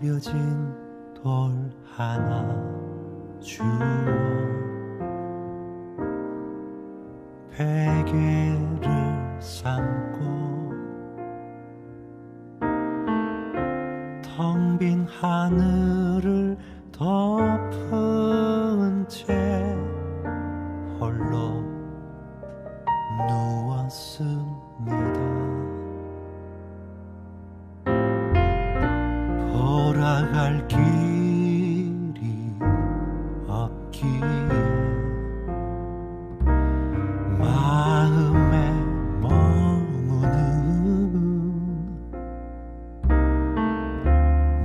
가벼진 돌 하나 주어 베개를 삼고 텅 빈 하늘을 덮은 채 홀로 누웠습니다. 돌아갈 길이 없기에 마음에 머무는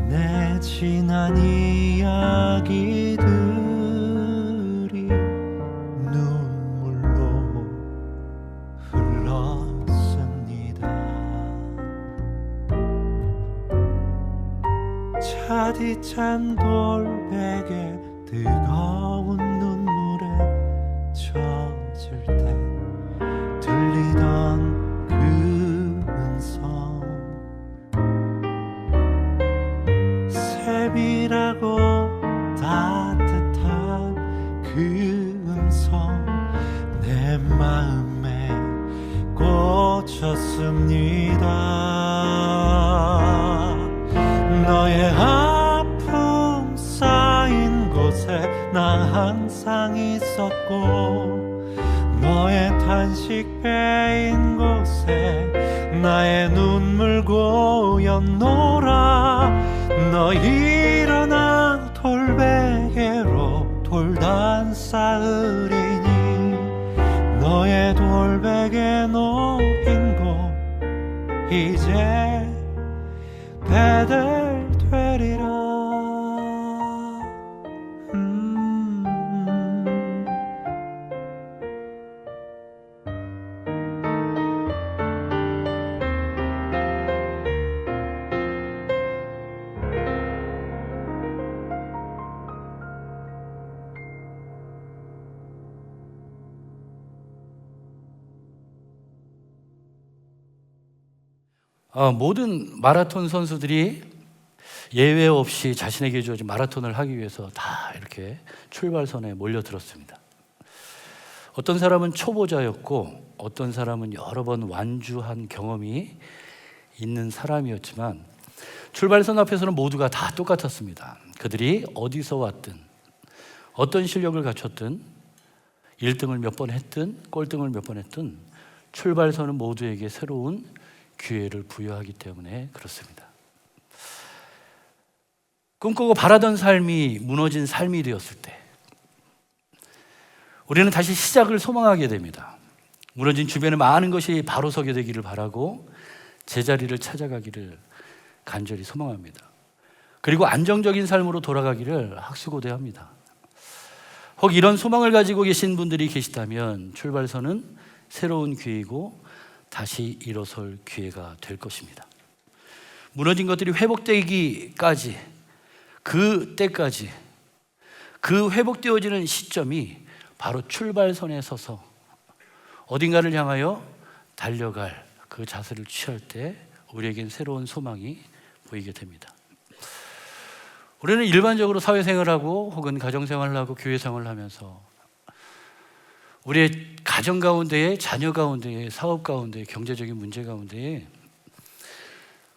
내 지난 이야기들이 눈물로 흘렀습니다. 차디찬 돌베개 뜨거운 눈물에 젖을 때 들리던 그 음성, 세밀하고 따뜻한 그 음성 내 마음에 꽂혔습니다. 너의 아픔 쌓인 곳에 나 항상 있었고, 너의 탄식 베인 곳에 나의 눈물 고였노라. 너 일어나 돌베개로 돌단 쌓으리니 너의 돌베개 놓인 곳 이제 배들 되리라. 모든 마라톤 선수들이 예외 없이 자신에게 주어진 마라톤을 하기 위해서 다 이렇게 출발선에 몰려들었습니다. 어떤 사람은 초보자였고 어떤 사람은 여러 번 완주한 경험이 있는 사람이었지만 출발선 앞에서는 모두가 다 똑같았습니다. 그들이 어디서 왔든 어떤 실력을 갖췄든 1등을 몇 번 했든 꼴등을 몇 번 했든 출발선은 모두에게 새로운 기회를 부여하기 때문에 그렇습니다. 꿈꾸고 바라던 삶이 무너진 삶이 되었을 때 우리는 다시 시작을 소망하게 됩니다. 무너진 주변의 많은 것이 바로 서게 되기를 바라고 제자리를 찾아가기를 간절히 소망합니다. 그리고 안정적인 삶으로 돌아가기를 학수고대합니다. 혹 이런 소망을 가지고 계신 분들이 계시다면 출발선은 새로운 기회이고 다시 일어설 기회가 될 것입니다. 무너진 것들이 회복되기까지, 그 때까지, 그 회복되어지는 시점이 바로 출발선에 서서 어딘가를 향하여 달려갈 그 자세를 취할 때 우리에겐 새로운 소망이 보이게 됩니다. 우리는 일반적으로 사회생활하고 혹은 가정생활을 하고 교회생활을 하면서 우리의 가정 가운데에, 자녀 가운데에, 사업 가운데에, 경제적인 문제 가운데에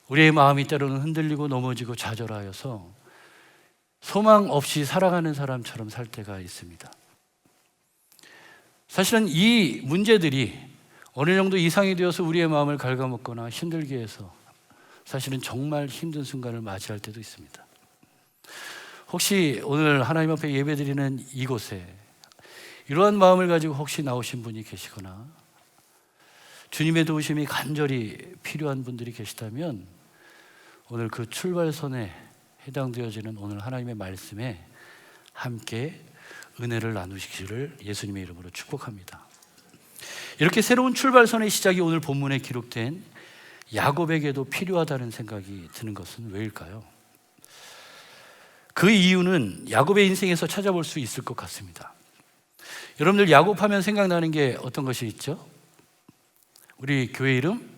우리의 마음이 때로는 흔들리고 넘어지고 좌절하여서 소망 없이 살아가는 사람처럼 살 때가 있습니다. 사실은 이 문제들이 어느 정도 이상이 되어서 우리의 마음을 갉아먹거나 힘들게 해서 사실은 정말 힘든 순간을 맞이할 때도 있습니다. 혹시 오늘 하나님 앞에 예배드리는 이곳에 이러한 마음을 가지고 혹시 나오신 분이 계시거나 주님의 도우심이 간절히 필요한 분들이 계시다면 오늘 그 출발선에 해당되어지는 오늘 하나님의 말씀에 함께 은혜를 나누시기를 예수님의 이름으로 축복합니다. 이렇게 새로운 출발선의 시작이 오늘 본문에 기록된 야곱에게도 필요하다는 생각이 드는 것은 왜일까요? 그 이유는 야곱의 인생에서 찾아볼 수 있을 것 같습니다. 여러분들 야곱하면 생각나는 게 어떤 것이 있죠? 우리 교회 이름?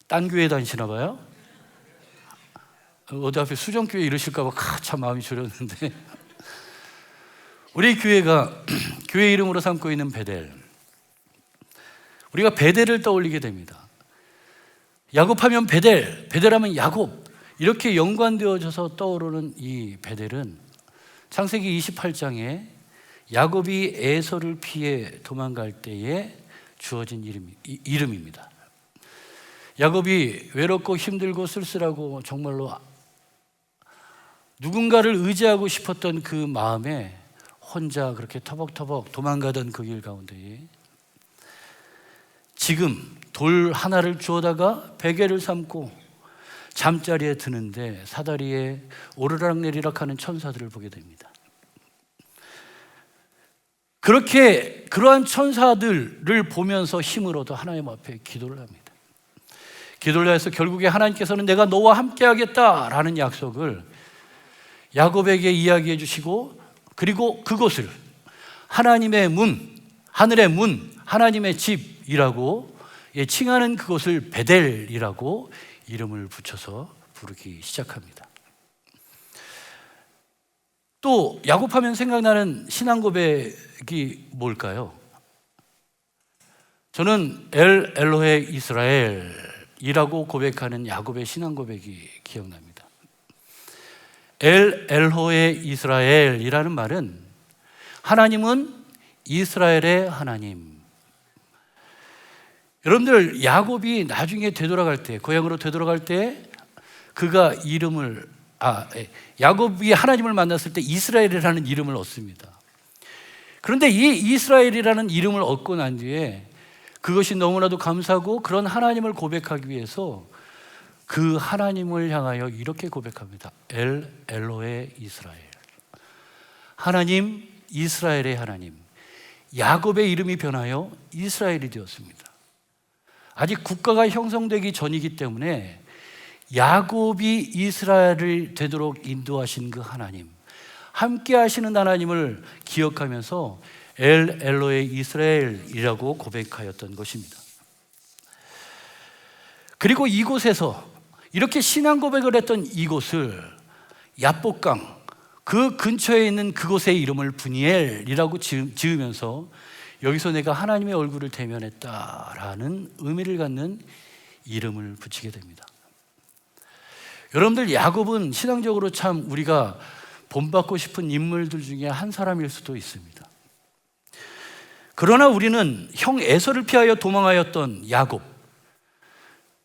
딴 교회 다니시나 봐요? 어디 앞에 수정교회 이러실까 봐 참 마음이 졸였는데 우리 교회가 교회 이름으로 삼고 있는 베델, 우리가 베델을 떠올리게 됩니다. 야곱하면 베델, 베델하면 야곱, 이렇게 연관되어져서 떠오르는 이 베델은 창세기 28장에 야곱이 에서를 피해 도망갈 때에 주어진 이름입니다. 야곱이 외롭고 힘들고 쓸쓸하고 정말로 누군가를 의지하고 싶었던 그 마음에 혼자 그렇게 터벅터벅 도망가던 그 길 가운데에 지금 돌 하나를 주워다가 베개를 삼고 잠자리에 드는데 사다리에 오르락내리락 하는 천사들을 보게 됩니다. 그러한 천사들을 보면서 힘을 얻어 하나님 앞에 기도를 합니다. 기도를 해서 결국에 하나님께서는 내가 너와 함께 하겠다라는 약속을 야곱에게 이야기해 주시고, 그리고 그곳을 하나님의 문, 하늘의 문, 하나님의 집이라고 칭하는 그곳을 베델이라고 이름을 붙여서 부르기 시작합니다. 또 야곱하면 생각나는 신앙 고백이 뭘까요? 저는 엘 엘로헤 이스라엘이라고 고백하는 야곱의 신앙 고백이 기억납니다. 엘 엘로헤 이스라엘이라는 말은 하나님은 이스라엘의 하나님. 여러분들, 야곱이 나중에 되돌아갈 때, 고향으로 되돌아갈 때 그가 야곱이 하나님을 만났을 때 이스라엘이라는 이름을 얻습니다. 그런데 이 이스라엘이라는 이름을 얻고 난 뒤에 그것이 너무나도 감사하고 그런 하나님을 고백하기 위해서 그 하나님을 향하여 이렇게 고백합니다. 엘 엘로헤 이스라엘. 하나님, 이스라엘의 하나님. 야곱의 이름이 변하여 이스라엘이 되었습니다. 아직 국가가 형성되기 전이기 때문에 야곱이 이스라엘을 되도록 인도하신 그 하나님, 함께 하시는 하나님을 기억하면서 엘 엘로헤 이스라엘이라고 고백하였던 것입니다. 그리고 이곳에서 이렇게 신앙 고백을 했던 이곳을 야복강, 그 근처에 있는 그곳의 이름을 브니엘이라고 지으면서 여기서 내가 하나님의 얼굴을 대면했다라는 의미를 갖는 이름을 붙이게 됩니다. 여러분들, 야곱은 신앙적으로 참 우리가 본받고 싶은 인물들 중에 한 사람일 수도 있습니다. 그러나 우리는 형 에서를 피하여 도망하였던 야곱,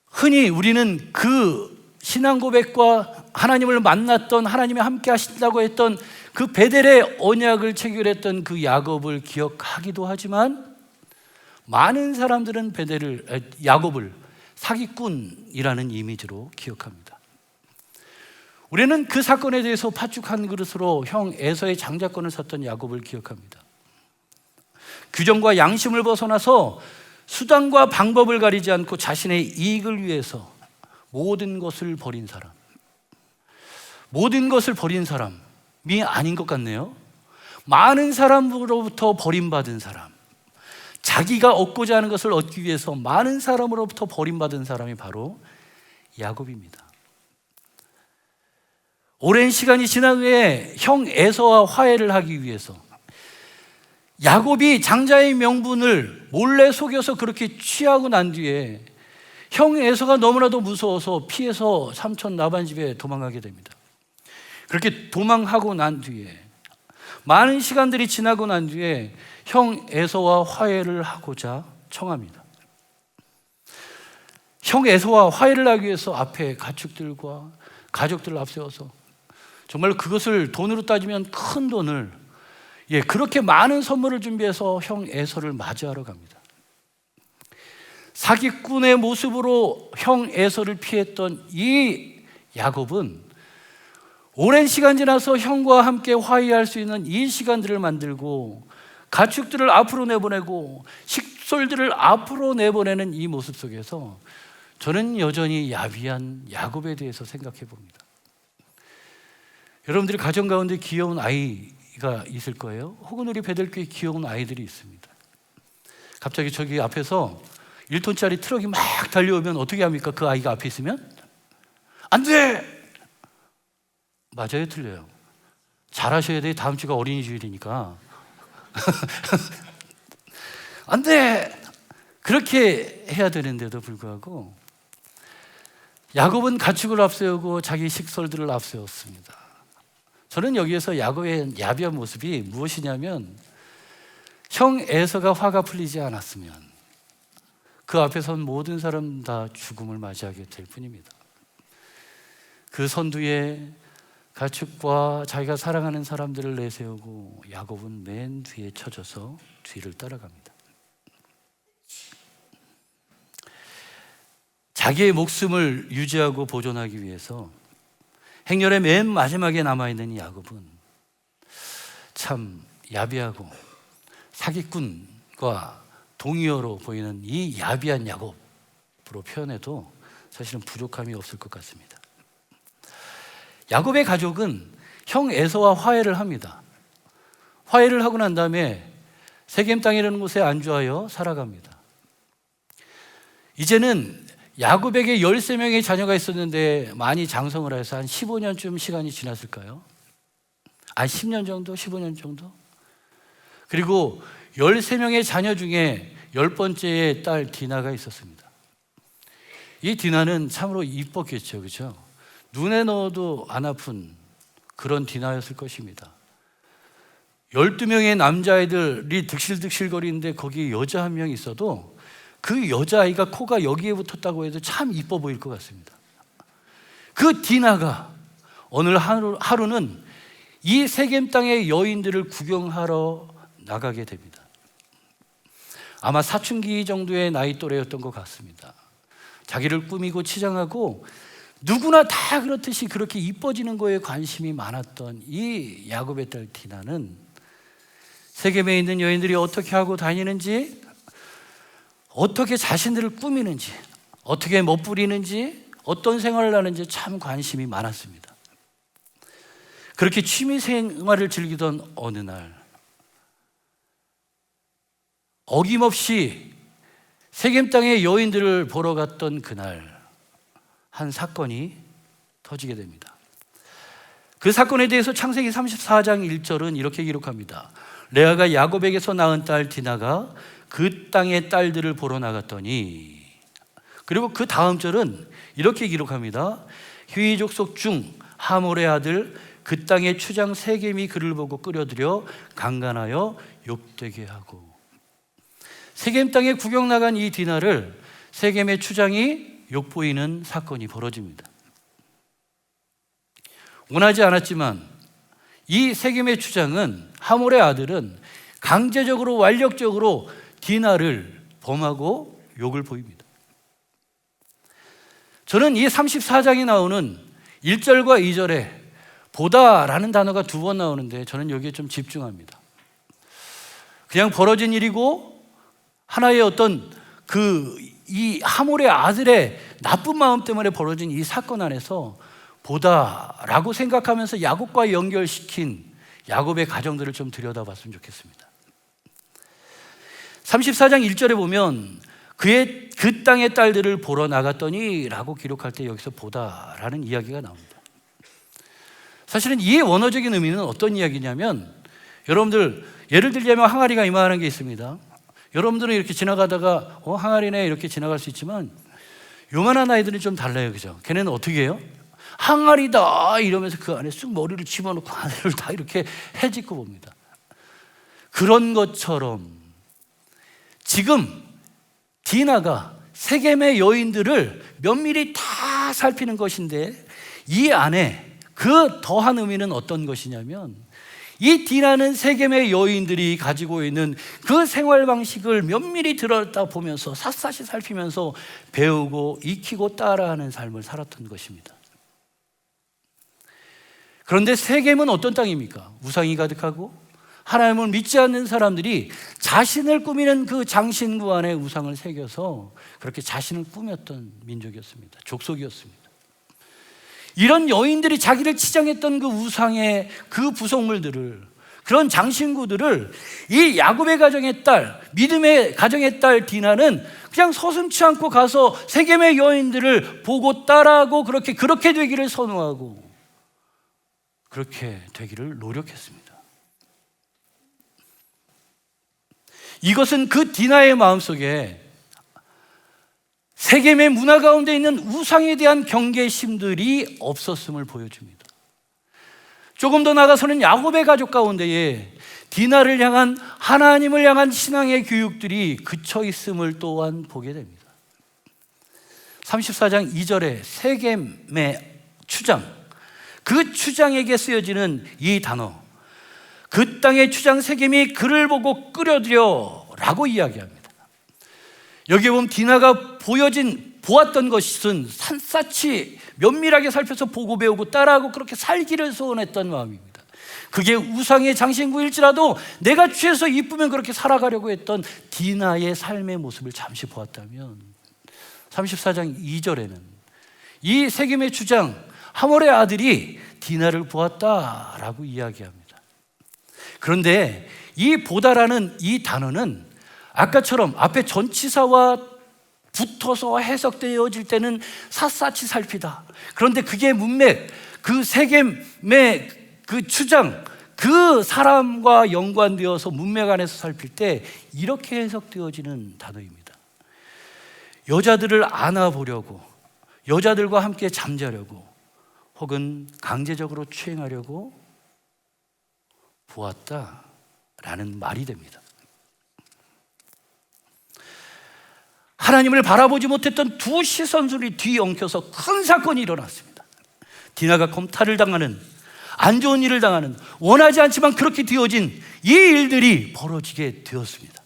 흔히 우리는 그 신앙 고백과 하나님을 만났던, 하나님이 함께 하신다고 했던 그 베델의 언약을 체결했던 그 야곱을 기억하기도 하지만, 많은 사람들은 야곱을 사기꾼이라는 이미지로 기억합니다. 우리는 그 사건에 대해서 팥죽 한 그릇으로 형 에서의 장자권을 샀던 야곱을 기억합니다. 규정과 양심을 벗어나서 수단과 방법을 가리지 않고 자신의 이익을 위해서 모든 것을 버린 사람, 모든 것을 버린 사람이 아닌 것 같네요. 많은 사람으로부터 버림받은 사람, 자기가 얻고자 하는 것을 얻기 위해서 많은 사람으로부터 버림받은 사람이 바로 야곱입니다. 오랜 시간이 지난 후에 형 에서와 화해를 하기 위해서 야곱이 장자의 명분을 몰래 속여서 그렇게 취하고 난 뒤에 형 에서가 너무나도 무서워서 피해서 삼촌 라반 집에 도망가게 됩니다. 그렇게 도망하고 난 뒤에 많은 시간들이 지나고 난 뒤에 형 에서와 화해를 하고자 청합니다. 형 에서와 화해를 하기 위해서 앞에 가축들과 가족들을 앞세워서 정말 그것을 돈으로 따지면 큰 돈을, 그렇게 많은 선물을 준비해서 형 에서를 맞이하러 갑니다. 사기꾼의 모습으로 형 에서를 피했던 이 야곱은 오랜 시간 지나서 형과 함께 화해할 수 있는 이 시간들을 만들고 가축들을 앞으로 내보내고 식솔들을 앞으로 내보내는 이 모습 속에서 저는 여전히 야비한 야곱에 대해서 생각해 봅니다. 여러분들이 가정 가운데 귀여운 아이가 있을 거예요. 혹은 우리 베델교회 귀여운 아이들이 있습니다. 갑자기 저기 앞에서 1톤짜리 트럭이 막 달려오면 어떻게 합니까? 그 아이가 앞에 있으면 안 돼! 맞아요, 틀려요? 잘하셔야 돼. 다음 주가 어린이주일이니까. 안 돼! 그렇게 해야 되는데도 불구하고 야곱은 가축을 앞세우고 자기 식솔들을 앞세웠습니다. 저는 여기에서 야곱의 야비한 모습이 무엇이냐면, 형 에서가 화가 풀리지 않았으면 그 앞에 선 모든 사람 다 죽음을 맞이하게 될 뿐입니다. 그 선두에 가축과 자기가 사랑하는 사람들을 내세우고 야곱은 맨 뒤에 쳐져서 뒤를 따라갑니다. 자기의 목숨을 유지하고 보존하기 위해서 행렬의 맨 마지막에 남아있는 야곱은 참 야비하고 사기꾼과 동의어로 보이는 이 야비한 야곱으로 표현해도 사실은 부족함이 없을 것 같습니다. 야곱의 가족은 형 에서와 화해를 합니다. 화해를 하고 난 다음에 세겜 땅이라는 곳에 안주하여 살아갑니다. 이제는 야곱에게 13명의 자녀가 있었는데 많이 장성을 해서 한 15년쯤 시간이 지났을까요? 10년 정도? 15년 정도? 그리고 13명의 자녀 중에 10번째의 딸 디나가 있었습니다. 이 디나는 참으로 이뻤겠죠, 그렇죠? 눈에 넣어도 안 아픈 그런 디나였을 것입니다. 12명의 남자아이들이 득실득실거리는데 거기에 여자 한 명 있어도 그 여자아이가 코가 여기에 붙었다고 해도 참 이뻐 보일 것 같습니다. 그 디나가 오늘 하루는 이 세겜 땅의 여인들을 구경하러 나가게 됩니다. 아마 사춘기 정도의 나이 또래였던 것 같습니다. 자기를 꾸미고 치장하고 누구나 다 그렇듯이 그렇게 이뻐지는 거에 관심이 많았던 이 야곱의 딸 디나는 세겜에 있는 여인들이 어떻게 하고 다니는지, 어떻게 자신들을 꾸미는지, 어떻게 멋부리는지, 어떤 생활을 하는지 참 관심이 많았습니다. 그렇게 취미 생활을 즐기던 어느 날 어김없이 세겜 땅의 여인들을 보러 갔던 그날 한 사건이 터지게 됩니다. 그 사건에 대해서 창세기 34장 1절은 이렇게 기록합니다. 레아가 야곱에게서 낳은 딸 디나가 그 땅의 딸들을 보러 나갔더니, 그리고 그 다음 절은 이렇게 기록합니다. 휘 족속 중 하몰의 아들 그 땅의 추장 세겜이 그를 보고 끌어들여 강간하여 욕되게 하고. 세겜 땅에 구경 나간 이 디나를 세겜의 추장이 욕보이는 사건이 벌어집니다. 원하지 않았지만 이 세겜의 추장은, 하몰의 아들은 강제적으로 완력적으로 디나를 범하고 욕을 보입니다. 저는 이 34장이 나오는 1절과 2절에 보다라는 단어가 2번 나오는데 저는 여기에 좀 집중합니다. 그냥 벌어진 일이고 하나의 어떤 이 하몰의 아들의 나쁜 마음 때문에 벌어진 이 사건 안에서 보다라고 생각하면서 야곱과 연결시킨 야곱의 가정들을 좀 들여다봤으면 좋겠습니다. 34장 1절에 보면 그 땅의 딸들을 보러 나갔더니 라고 기록할 때 여기서 보다라는 이야기가 나옵니다. 사실은 이 원어적인 의미는 어떤 이야기냐면, 여러분들 예를 들자면 항아리가 이만한 게 있습니다. 여러분들은 이렇게 지나가다가 항아리네 이렇게 지나갈 수 있지만 요만한 아이들은 좀 달라요, 그죠? 걔네는 어떻게 해요? 항아리다 이러면서 그 안에 쑥 머리를 집어넣고 하늘을 다 이렇게 헤집고 봅니다. 그런 것처럼 지금 디나가 세겜의 여인들을 면밀히 다 살피는 것인데, 이 안에 그 더한 의미는 어떤 것이냐면, 이 디나는 세겜의 여인들이 가지고 있는 그 생활 방식을 면밀히 들여다보면서 샅샅이 살피면서 배우고 익히고 따라하는 삶을 살았던 것입니다. 그런데 세겜은 어떤 땅입니까? 우상이 가득하고 하나님을 믿지 않는 사람들이 자신을 꾸미는 그 장신구 안에 우상을 새겨서 그렇게 자신을 꾸몄던 민족이었습니다. 족속이었습니다. 이런 여인들이 자기를 치장했던 그 우상의 그 부속물들을, 그런 장신구들을 이 야곱의 가정의 딸, 믿음의 가정의 딸 디나는 그냥 서슴지 않고 가서 세겜의 여인들을 보고 따라하고 그렇게 되기를 선호하고, 그렇게 되기를 노력했습니다. 이것은 그 디나의 마음속에 세겜의 문화 가운데 있는 우상에 대한 경계심들이 없었음을 보여줍니다. 조금 더 나아가서는 야곱의 가족 가운데에 디나를 향한, 하나님을 향한 신앙의 교육들이 그쳐 있음을 또한 보게 됩니다. 34장 2절에 세겜의 추장, 그 추장에게 쓰여지는 이 단어, 그 땅의 추장 세겜이 그를 보고 끌어들여 라고 이야기합니다. 여기에 보면 디나가 보았던 것은 샅샅이 면밀하게 살펴서 보고 배우고 따라하고 그렇게 살기를 소원했던 마음입니다. 그게 우상의 장신구일지라도 내가 취해서 이쁘면 그렇게 살아가려고 했던 디나의 삶의 모습을 잠시 보았다면 34장 2절에는 이 세겜의 주장 하몰의 아들이 디나를 보았다라고 이야기합니다. 그런데 이 보다라는 이 단어는 아까처럼 앞에 전치사와 붙어서 해석되어질 때는 샅샅이 살피다. 그런데 그게 문맥, 그 세겜의 그 추장, 그 사람과 연관되어서 문맥 안에서 살필 때 이렇게 해석되어지는 단어입니다. 여자들을 안아보려고, 여자들과 함께 잠자려고, 혹은 강제적으로 추행하려고 보았다라는 말이 됩니다. 하나님을 바라보지 못했던 두 시선술이 뒤엉켜서 큰 사건이 일어났습니다. 디나가 검탈을 당하는, 안 좋은 일을 당하는, 원하지 않지만 그렇게 되어진 이 일들이 벌어지게 되었습니다.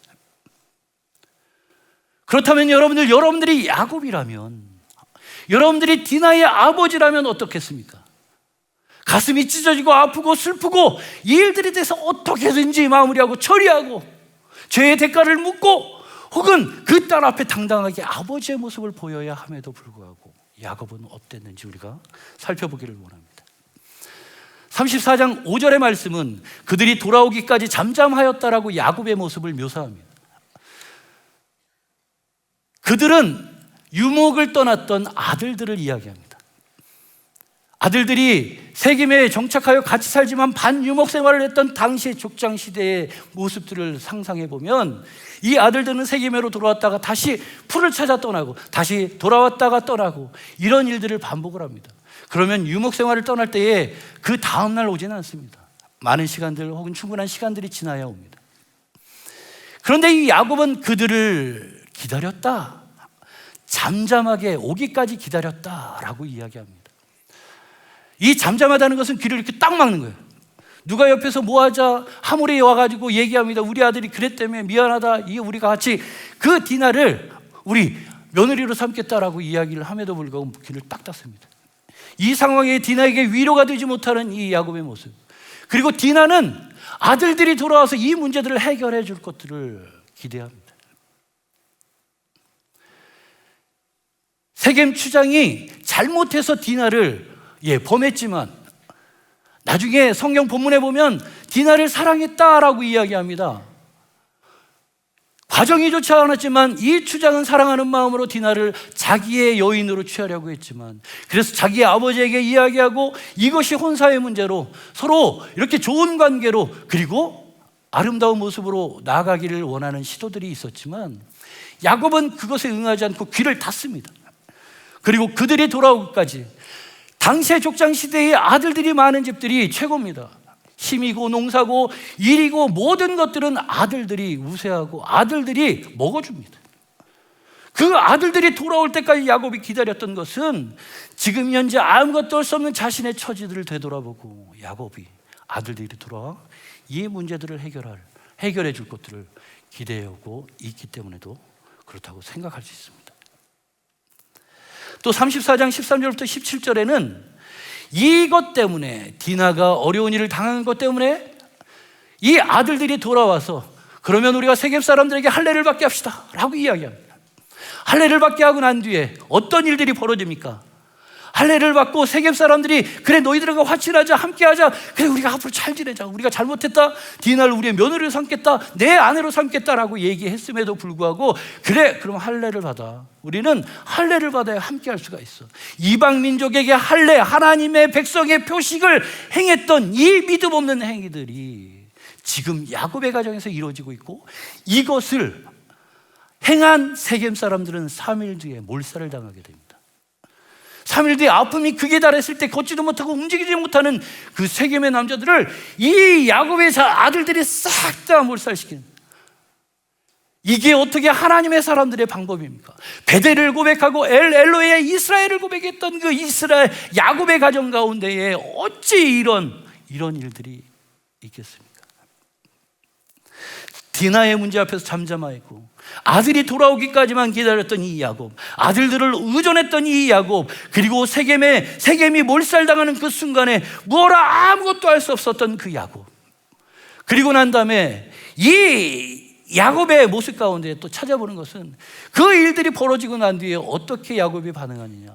그렇다면 여러분들이 야곱이라면, 여러분들이 디나의 아버지라면 어떻겠습니까? 가슴이 찢어지고 아프고 슬프고 이 일들에 대해서 어떻게든지 마무리하고 처리하고 죄의 대가를 묻고 혹은 그 딸 앞에 당당하게 아버지의 모습을 보여야 함에도 불구하고 야곱은 어땠는지 우리가 살펴보기를 원합니다. 34장 5절의 말씀은 그들이 돌아오기까지 잠잠하였다라고 야곱의 모습을 묘사합니다. 그들은 유목을 떠났던 아들들을 이야기합니다. 아들들이 세겜에 정착하여 같이 살지만 반유목 생활을 했던 당시의 족장 시대의 모습들을 상상해 보면 이 아들들은 세겜으로 돌아왔다가 다시 풀을 찾아 떠나고 다시 돌아왔다가 떠나고 이런 일들을 반복을 합니다. 그러면 유목 생활을 떠날 때에 그 다음날 오지는 않습니다. 많은 시간들 혹은 충분한 시간들이 지나야 옵니다. 그런데 이 야곱은 그들을 기다렸다, 잠잠하게 오기까지 기다렸다라고 이야기합니다. 이 잠잠하다는 것은 귀를 이렇게 딱 막는 거예요. 누가 옆에서 뭐하자 하물이 와가지고 얘기합니다. 우리 아들이 그랬다며 미안하다, 우리가 같이 그 디나를 우리 며느리로 삼겠다라고 이야기를 함에도 불구하고 귀를 딱 닫습니다. 이 상황에 디나에게 위로가 되지 못하는 이 야곱의 모습, 그리고 디나는 아들들이 돌아와서 이 문제들을 해결해 줄 것들을 기대합니다. 세겜 추장이 잘못해서 디나를 범했지만 나중에 성경 본문에 보면 디나를 사랑했다라고 이야기합니다. 과정이 좋지 않았지만 이 추장은 사랑하는 마음으로 디나를 자기의 여인으로 취하려고 했지만, 그래서 자기의 아버지에게 이야기하고 이것이 혼사의 문제로 서로 이렇게 좋은 관계로 그리고 아름다운 모습으로 나아가기를 원하는 시도들이 있었지만 야곱은 그것에 응하지 않고 귀를 닫습니다. 그리고 그들이 돌아오기까지, 당시의 족장 시대의 아들들이 많은 집들이 최고입니다. 힘이고 농사고 일이고 모든 것들은 아들들이 우세하고 아들들이 먹어줍니다. 그 아들들이 돌아올 때까지 야곱이 기다렸던 것은 지금 현재 아무것도 할 수 없는 자신의 처지들을 되돌아보고 야곱이 아들들이 돌아와 이 문제들을 해결해 줄 것들을 기대하고 있기 때문에도 그렇다고 생각할 수 있습니다. 또 34장 13절부터 17절에는 이것 때문에, 디나가 어려운 일을 당한 것 때문에 이 아들들이 돌아와서 그러면 우리가 세겜 사람들에게 할례를 받게 합시다 라고 이야기합니다. 할례를 받게 하고 난 뒤에 어떤 일들이 벌어집니까? 할례를 받고 세겜 사람들이 그래 너희들과 화친하자, 함께하자, 그래 우리가 앞으로 잘 지내자, 우리가 잘못했다, 디나를 우리의 며느리로 삼겠다, 내 아내로 삼겠다라고 얘기했음에도 불구하고 그래 그럼 할례를 받아. 우리는 할례를 받아야 함께할 수가 있어. 이방 민족에게 할례, 하나님의 백성의 표식을 행했던 이 믿음 없는 행위들이 지금 야곱의 가정에서 이루어지고 있고, 이것을 행한 세겜 사람들은 3일 뒤에 몰살을 당하게 됩니다. 3일 뒤에 아픔이 극에 달했을 때 걷지도 못하고 움직이지 못하는 그 세겜의 남자들을 이 야곱의 아들들이 싹 다 몰살시키는, 이게 어떻게 하나님의 사람들의 방법입니까? 베델을 고백하고 엘로에 이스라엘을 고백했던 그 이스라엘 야곱의 가정 가운데에 어찌 이런 일들이 있겠습니까? 디나의 문제 앞에서 잠잠하였고, 아들이 돌아오기까지만 기다렸던 이 야곱, 아들들을 의존했던 이 야곱, 그리고 세겜이 몰살당하는 그 순간에 뭐라 아무것도 할 수 없었던 그 야곱, 그리고 난 다음에 이 야곱의 모습 가운데 또 찾아보는 것은 그 일들이 벌어지고 난 뒤에 어떻게 야곱이 반응하느냐.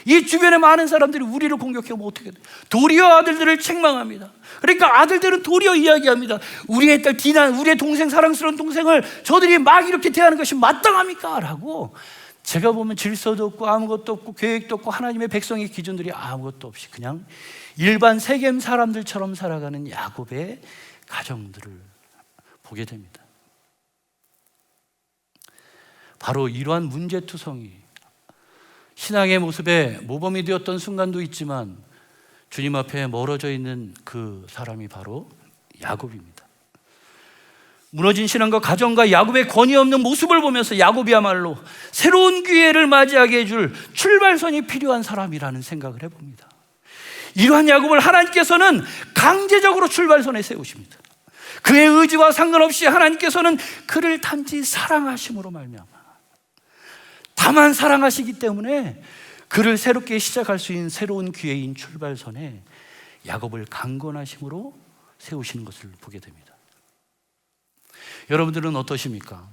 이 주변에 많은 사람들이 우리를 공격하면 어떻게 돼? 도리어 아들들을 책망합니다. 그러니까 아들들은 도리어 이야기합니다. 우리의 딸 디나, 우리의 동생, 사랑스러운 동생을 저들이 막 이렇게 대하는 것이 마땅합니까? 라고. 제가 보면 질서도 없고 아무것도 없고 계획도 없고 하나님의 백성의 기준들이 아무것도 없이 그냥 일반 세겜 사람들처럼 살아가는 야곱의 가정들을 보게 됩니다. 바로 이러한 문제투성이 신앙의 모습에 모범이 되었던 순간도 있지만 주님 앞에 멀어져 있는 그 사람이 바로 야곱입니다. 무너진 신앙과 가정과 야곱의 권위 없는 모습을 보면서 야곱이야말로 새로운 기회를 맞이하게 해줄 출발선이 필요한 사람이라는 생각을 해봅니다. 이러한 야곱을 하나님께서는 강제적으로 출발선에 세우십니다. 그의 의지와 상관없이 하나님께서는 그를 단지 사랑하심으로 말미암아, 다만 사랑하시기 때문에 그를 새롭게 시작할 수 있는 새로운 기회인 출발선에 야곱을 강건하심으로 세우시는 것을 보게 됩니다. 여러분들은 어떠십니까?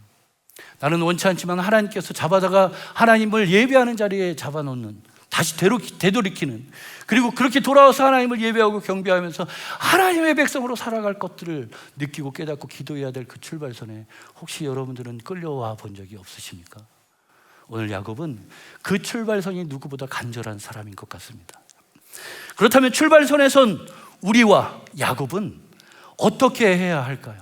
나는 원치 않지만 하나님께서 잡아다가 하나님을 예배하는 자리에 잡아놓는, 다시 되돌이키는, 그리고 그렇게 돌아와서 하나님을 예배하고 경배하면서 하나님의 백성으로 살아갈 것들을 느끼고 깨닫고 기도해야 될 그 출발선에 혹시 여러분들은 끌려와 본 적이 없으십니까? 오늘 야곱은 그 출발선이 누구보다 간절한 사람인 것 같습니다. 그렇다면 출발선에 선 우리와 야곱은 어떻게 해야 할까요?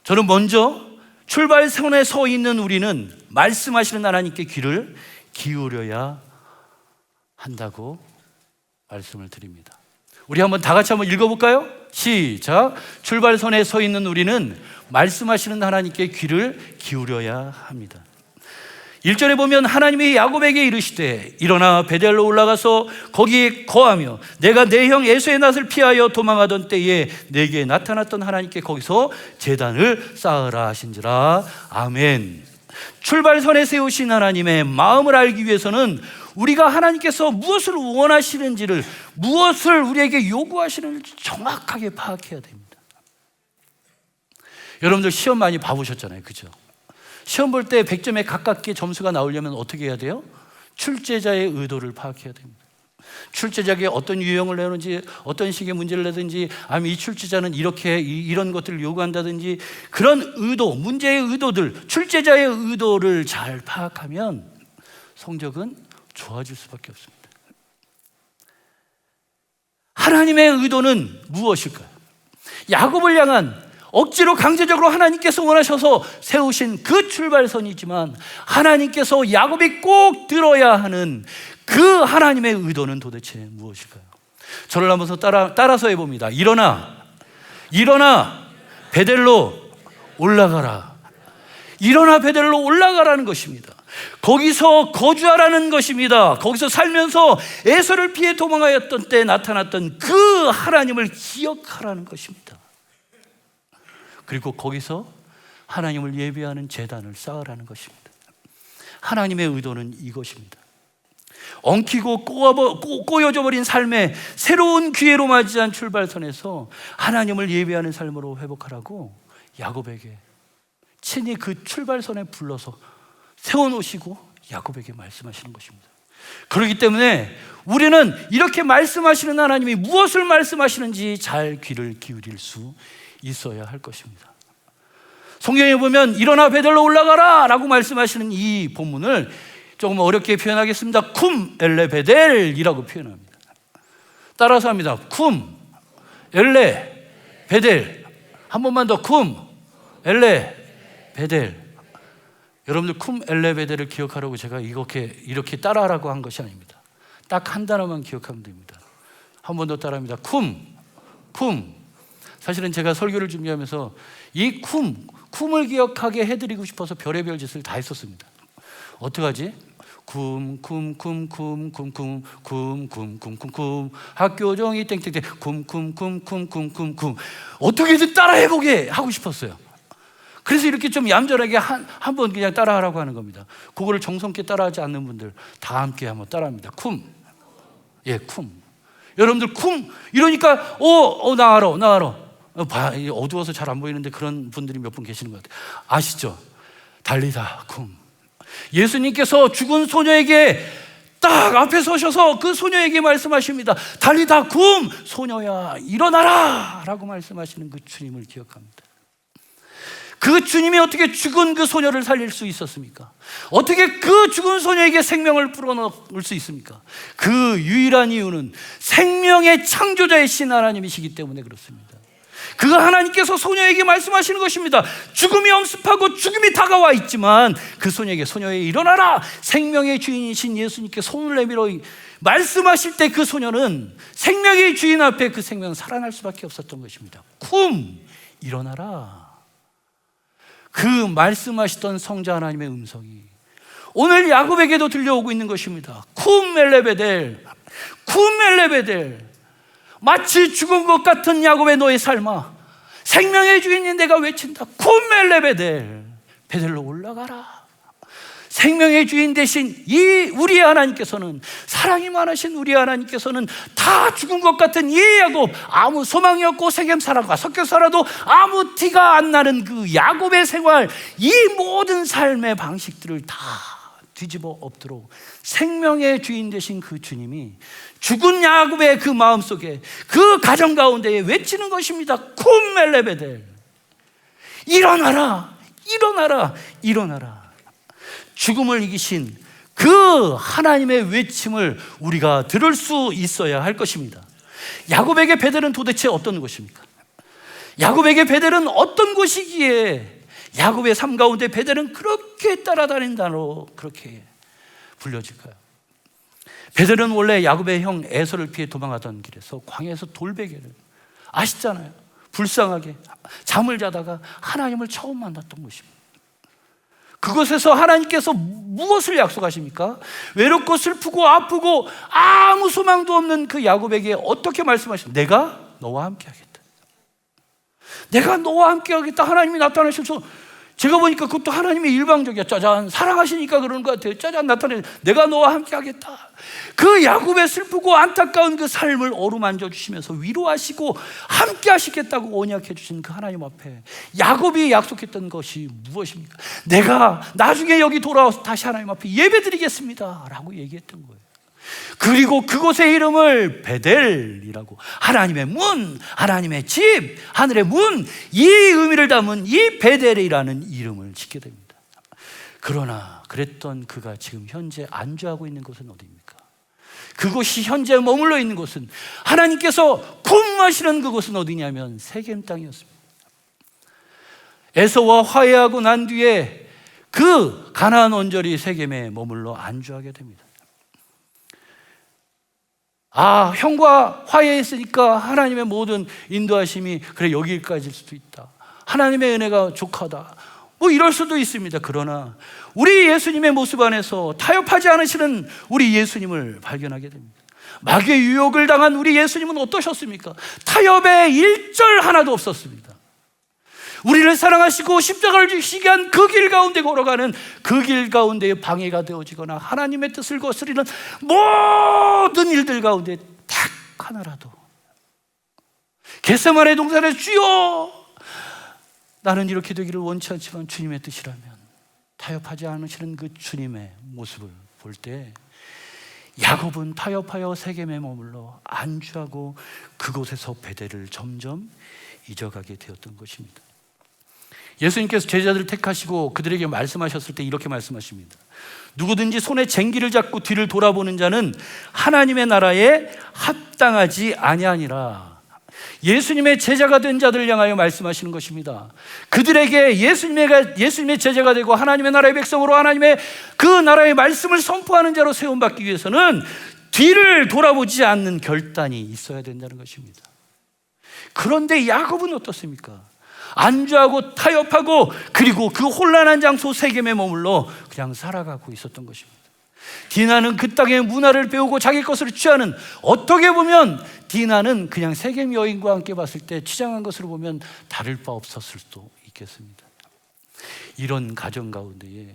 저는 먼저 출발선에 서 있는 우리는 말씀하시는 하나님께 귀를 기울여야 한다고 말씀을 드립니다. 우리 다 같이 한번 읽어볼까요? 시작. 출발선에 서 있는 우리는 말씀하시는 하나님께 귀를 기울여야 합니다. 1절에 보면 하나님이 야곱에게 이르시되 일어나 베델로 올라가서 거기에 거하며 내가 내 형 에서의 낯을 피하여 도망하던 때에 내게 나타났던 하나님께 거기서 제단을 쌓으라 하신지라. 아멘. 출발선에 세우신 하나님의 마음을 알기 위해서는 우리가 하나님께서 무엇을 원하시는지를, 무엇을 우리에게 요구하시는지 정확하게 파악해야 됩니다. 여러분들 시험 많이 봐보셨잖아요, 그죠? 시험 볼 때 100점에 가깝게 점수가 나오려면 어떻게 해야 돼요? 출제자의 의도를 파악해야 됩니다. 출제자에게 어떤 유형을 내는지, 어떤 식의 문제를 내든지, 아니면 이 출제자는 이런 것들을 요구한다든지, 그런 의도, 문제의 의도들, 출제자의 의도를 잘 파악하면 성적은 좋아질 수밖에 없습니다. 하나님의 의도는 무엇일까요? 야곱을 향한 억지로 강제적으로 하나님께서 원하셔서 세우신 그 출발선이지만, 하나님께서 야곱이 꼭 들어야 하는 그 하나님의 의도는 도대체 무엇일까요? 저를 한번 따라서 해봅니다. 일어나 베델로 올라가라. 일어나 베델로 올라가라는 것입니다. 거기서 거주하라는 것입니다. 거기서 살면서 에서를 피해 도망하였던 때 나타났던 그 하나님을 기억하라는 것입니다. 그리고 거기서 하나님을 예배하는 제단을 쌓으라는 것입니다. 하나님의 의도는 이것입니다. 엉키고 꼬여져 버린 삶의 새로운 기회로 맞이한 출발선에서 하나님을 예배하는 삶으로 회복하라고 야곱에게 친히 그 출발선에 불러서 세워놓으시고 야곱에게 말씀하시는 것입니다. 그렇기 때문에 우리는 이렇게 말씀하시는 하나님이 무엇을 말씀하시는지 잘 귀를 기울일 수 있어야 할 것입니다. 성경에 보면 일어나 베델로 올라가라 라고 말씀하시는 이 본문을 조금 어렵게 표현하겠습니다. 쿰 엘레 베델이라고 표현합니다. 따라서 합니다. 쿰 엘레 베델. 한 번만 더. 쿰 엘레 베델. 여러분들 쿰 엘레 베델을 기억하라고 제가 이렇게 따라하라고 한 것이 아닙니다. 딱 한 단어만 기억하면 됩니다. 한 번 더 따라합니다. 쿰. 사실은 제가 설교를 준비하면서 이 쿰을 기억하게 해드리고 싶어서 별의별 짓을 다 했었습니다. 어떡하지? 쿰 학교 종이 땡땡땡 쿰 어떻게든 따라해보게 하고 싶었어요. 그래서 이렇게 좀 얌전하게 한 번 그냥 따라하라고 하는 겁니다. 그거를 정성껏 따라하지 않는 분들 다 함께 한번 따라합니다. 쿰. 예, 쿰. 여러분들 쿰 이러니까 나 알아. 어두워서 잘 안 보이는데 그런 분들이 몇 분 계시는 것 같아요. 아시죠? 달리다 쿰. 예수님께서 죽은 소녀에게 딱 앞에 서셔서 그 소녀에게 말씀하십니다. 달리다 쿰, 소녀야 일어나라 라고 말씀하시는 그 주님을 기억합니다. 그 주님이 어떻게 죽은 그 소녀를 살릴 수 있었습니까? 어떻게 그 죽은 소녀에게 생명을 불어넣을 수 있습니까? 그 유일한 이유는 생명의 창조자이신 하나님이시기 때문에 그렇습니다. 그 하나님께서 소녀에게 말씀하시는 것입니다. 죽음이 엄습하고 죽음이 다가와 있지만 그 소녀에게 소녀에 일어나라. 생명의 주인이신 예수님께 손을 내밀어 말씀하실 때 그 소녀는 생명의 주인 앞에 그 생명은 살아날 수밖에 없었던 것입니다. 쿰 일어나라. 그 말씀하시던 성자 하나님의 음성이 오늘 야곱에게도 들려오고 있는 것입니다. 쿰 엘레베델. 마치 죽은 것 같은 야곱의 너의 삶아, 생명의 주인인 내가 외친다. 쿰 엘레베델. 베델로 올라가라. 생명의 주인 대신 이 우리의 하나님께서는, 사랑이 많으신 우리 하나님께서는 다 죽은 것 같은 이 야곱, 아무 소망이 없고 세겜 사람과 섞여 살아도 아무 티가 안 나는 그 야곱의 생활, 이 모든 삶의 방식들을 다 뒤집어 엎도록 생명의 주인 되신 그 주님이 죽은 야곱의 그 마음속에, 그 가정 가운데에 외치는 것입니다. 쿰 엘레베델. 일어나라. 죽음을 이기신 그 하나님의 외침을 우리가 들을 수 있어야 할 것입니다. 야곱에게 베델은 도대체 어떤 곳입니까? 야곱에게 베델은 어떤 곳이기에 야곱의 삶 가운데 베델은 그렇게 따라다닌다로 그렇게 불려질까요? 베델은 원래 야곱의 형 에서를 피해 도망하던 길에서 광야에서 돌베개를, 아시잖아요, 불쌍하게 잠을 자다가 하나님을 처음 만났던 곳입니다. 그곳에서 하나님께서 무엇을 약속하십니까? 외롭고 슬프고 아프고 아무 소망도 없는 그 야곱에게 어떻게 말씀하십니까? 내가 너와 함께 하겠다. 하나님이 나타나셔서, 제가 보니까 그것도 하나님의 일방적이야. 짜잔, 사랑하시니까 그러는 것 같아요. 짜잔, 나타내. 내가 너와 함께 하겠다. 그 야곱의 슬프고 안타까운 그 삶을 어루만져 주시면서 위로하시고 함께 하시겠다고 언약해 주신 그 하나님 앞에 야곱이 약속했던 것이 무엇입니까? 내가 나중에 여기 돌아와서 다시 하나님 앞에 예배드리겠습니다 라고 얘기했던 거예요. 그리고 그곳의 이름을 베델이라고, 하나님의 문, 하나님의 집, 하늘의 문, 이 의미를 담은 이 베델이라는 이름을 짓게 됩니다. 그러나 그랬던 그가 지금 현재 안주하고 있는 곳은 어디입니까? 그곳이 현재 머물러 있는 곳은, 하나님께서 쿰하시는 그곳은 어디냐면 세겜 땅이었습니다. 에서와 화해하고 난 뒤에 그 가나안 언저리 세겜에 머물러 안주하게 됩니다. 형과 화해했으니까 하나님의 모든 인도하심이 그래 여기까지일 수도 있다, 하나님의 은혜가 족하다, 뭐 이럴 수도 있습니다. 그러나 우리 예수님의 모습 안에서 타협하지 않으시는 우리 예수님을 발견하게 됩니다. 마귀의 유혹을 당한 우리 예수님은 어떠셨습니까? 타협의 일절 하나도 없었습니다. 우리를 사랑하시고 십자가를 지시게 한 그 길 가운데 걸어가는, 그 길 가운데 방해가 되어지거나 하나님의 뜻을 거스리는 모든 일들 가운데 딱 하나라도, 겟세마네 동산에 주여 나는 이렇게 되기를 원치 않지만 주님의 뜻이라면, 타협하지 않으시는 그 주님의 모습을 볼 때 야곱은 타협하여 세겜에 머물러 안주하고 그곳에서 베델을 점점 잊어가게 되었던 것입니다. 예수님께서 제자들을 택하시고 그들에게 말씀하셨을 때 이렇게 말씀하십니다. 누구든지 손에 쟁기를 잡고 뒤를 돌아보는 자는 하나님의 나라에 합당하지 아니하니라. 예수님의 제자가 된 자들을 향하여 말씀하시는 것입니다. 그들에게 예수님의 제자가 되고 하나님의 나라의 백성으로 하나님의 그 나라의 말씀을 선포하는 자로 세움받기 위해서는 뒤를 돌아보지 않는 결단이 있어야 된다는 것입니다. 그런데 야곱은 어떻습니까? 안주하고 타협하고 그리고 그 혼란한 장소 세겜에 머물러 그냥 살아가고 있었던 것입니다. 디나는 그 땅의 문화를 배우고 자기 것으로 취하는, 어떻게 보면 디나는 그냥 세겜 여인과 함께 봤을 때 취장한 것으로 보면 다를 바 없었을 수도 있겠습니다. 이런 가정 가운데에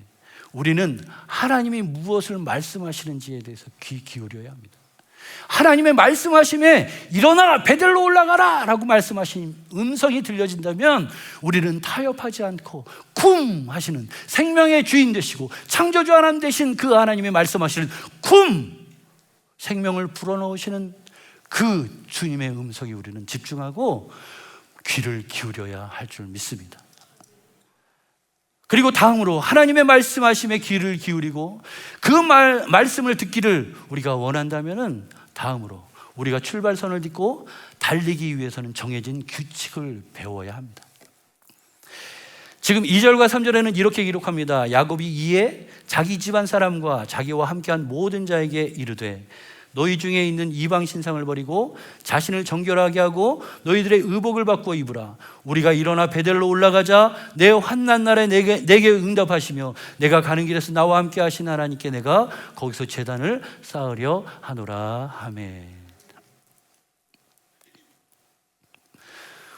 우리는 하나님이 무엇을 말씀하시는지에 대해서 귀 기울여야 합니다. 하나님의 말씀하심에 일어나 베델로 올라가라 라고 말씀하신 음성이 들려진다면 우리는 타협하지 않고 쿰 하시는, 생명의 주인 되시고 창조주 하나님 되신 그 하나님의 말씀하시는 쿰, 생명을 불어넣으시는 그 주님의 음성에 우리는 집중하고 귀를 기울여야 할 줄 믿습니다. 그리고 다음으로 하나님의 말씀하심에 귀를 기울이고 그 말씀을 듣기를 우리가 원한다면은 다음으로 우리가 출발선을 딛고 달리기 위해서는 정해진 규칙을 배워야 합니다. 지금 2절과 3절에는 이렇게 기록합니다. 야곱이 이에 자기 집안 사람과 자기와 함께한 모든 자에게 이르되 너희 중에 있는 이방 신상을 버리고 자신을 정결하게 하고 너희들의 의복을 바꾸어 입으라. 우리가 일어나 베델로 올라가자. 내 환난 날에 내게 응답하시며 내가 가는 길에서 나와 함께 하신 하나님께 내가 거기서 제단을 쌓으려 하노라 하매.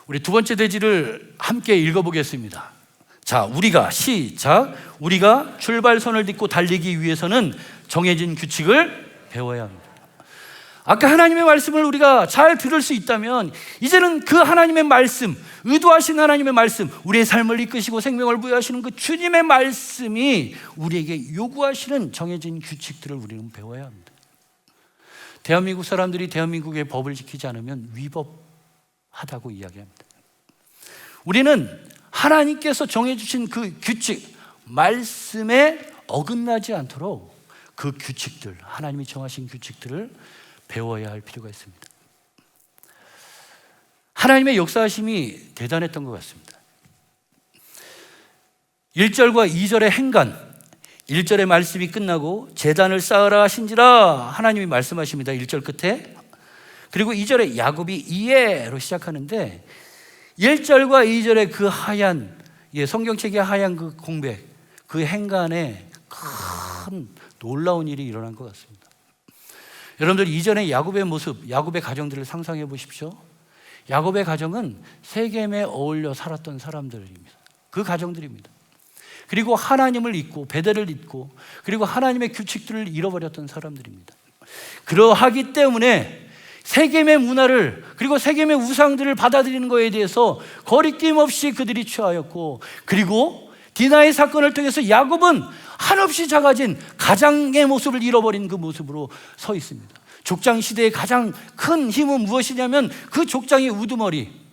우리 두 번째 대지를 함께 읽어보겠습니다. 자, 우리가 시작. 우리가 출발선을 딛고 달리기 위해서는 정해진 규칙을 배워야 합니다. 아까 하나님의 말씀을 우리가 잘 들을 수 있다면 이제는 그 하나님의 말씀, 의도하신 하나님의 말씀, 우리의 삶을 이끄시고 생명을 부여하시는 그 주님의 말씀이 우리에게 요구하시는 정해진 규칙들을 우리는 배워야 합니다. 대한민국 사람들이 대한민국의 법을 지키지 않으면 위법하다고 이야기합니다. 우리는 하나님께서 정해주신 그 규칙, 말씀에 어긋나지 않도록 그 규칙들, 하나님이 정하신 규칙들을 배워야 할 필요가 있습니다. 하나님의 역사하심이 대단했던 것 같습니다. 1절과 2절의 행간, 1절의 말씀이 끝나고 제단을 쌓으라 하신지라 하나님이 말씀하십니다. 1절 끝에. 그리고 2절에 야곱이 이에로 시작하는데 1절과 2절의 그 하얀, 성경책의 하얀 그 공백, 그 행간에 큰 놀라운 일이 일어난 것 같습니다. 여러분들 이전에 야곱의 모습, 야곱의 가정들을 상상해 보십시오. 야곱의 가정은 세겜에 어울려 살았던 사람들입니다. 그 가정들입니다. 그리고 하나님을 잊고 베델을 잊고 그리고 하나님의 규칙들을 잃어버렸던 사람들입니다. 그러하기 때문에 세겜의 문화를 그리고 세겜의 우상들을 받아들이는 것에 대해서 거리낌 없이 그들이 취하였고, 그리고 디나의 사건을 통해서 야곱은 한없이 작아진 가장의 모습을 잃어버린 그 모습으로 서 있습니다. 족장 시대의 가장 큰 힘은 무엇이냐면 그 족장의 우두머리,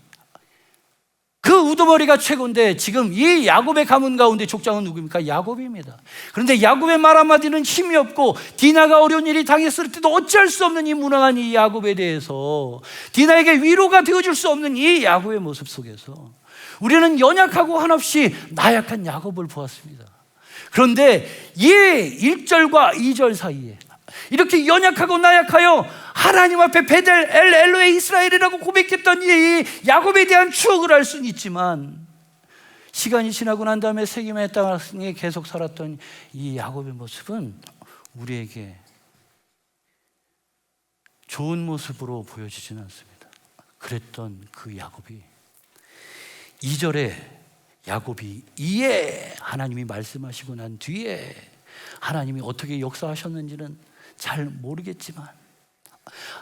그 우두머리가 최고인데 지금 이 야곱의 가문 가운데 족장은 누구입니까? 야곱입니다. 그런데 야곱의 말 한마디는 힘이 없고 디나가 어려운 일이 당했을 때도 어찌할 수 없는 이 무능한 이 야곱에 대해서 디나에게 위로가 되어줄 수 없는 이 야곱의 모습 속에서 우리는 연약하고 한없이 나약한 야곱을 보았습니다. 그런데 이 1절과 2절 사이에 이렇게 연약하고 나약하여 하나님 앞에 베델 엘로에 이스라엘이라고 고백했던 이 야곱에 대한 추억을 할 수는 있지만 시간이 지나고 난 다음에 세겜의 땅에 계속 살았던 이 야곱의 모습은 우리에게 좋은 모습으로 보여지지는 않습니다. 그랬던 그 야곱이 2절에 야곱이 이에 하나님이 말씀하시고 난 뒤에 하나님이 어떻게 역사하셨는지는 잘 모르겠지만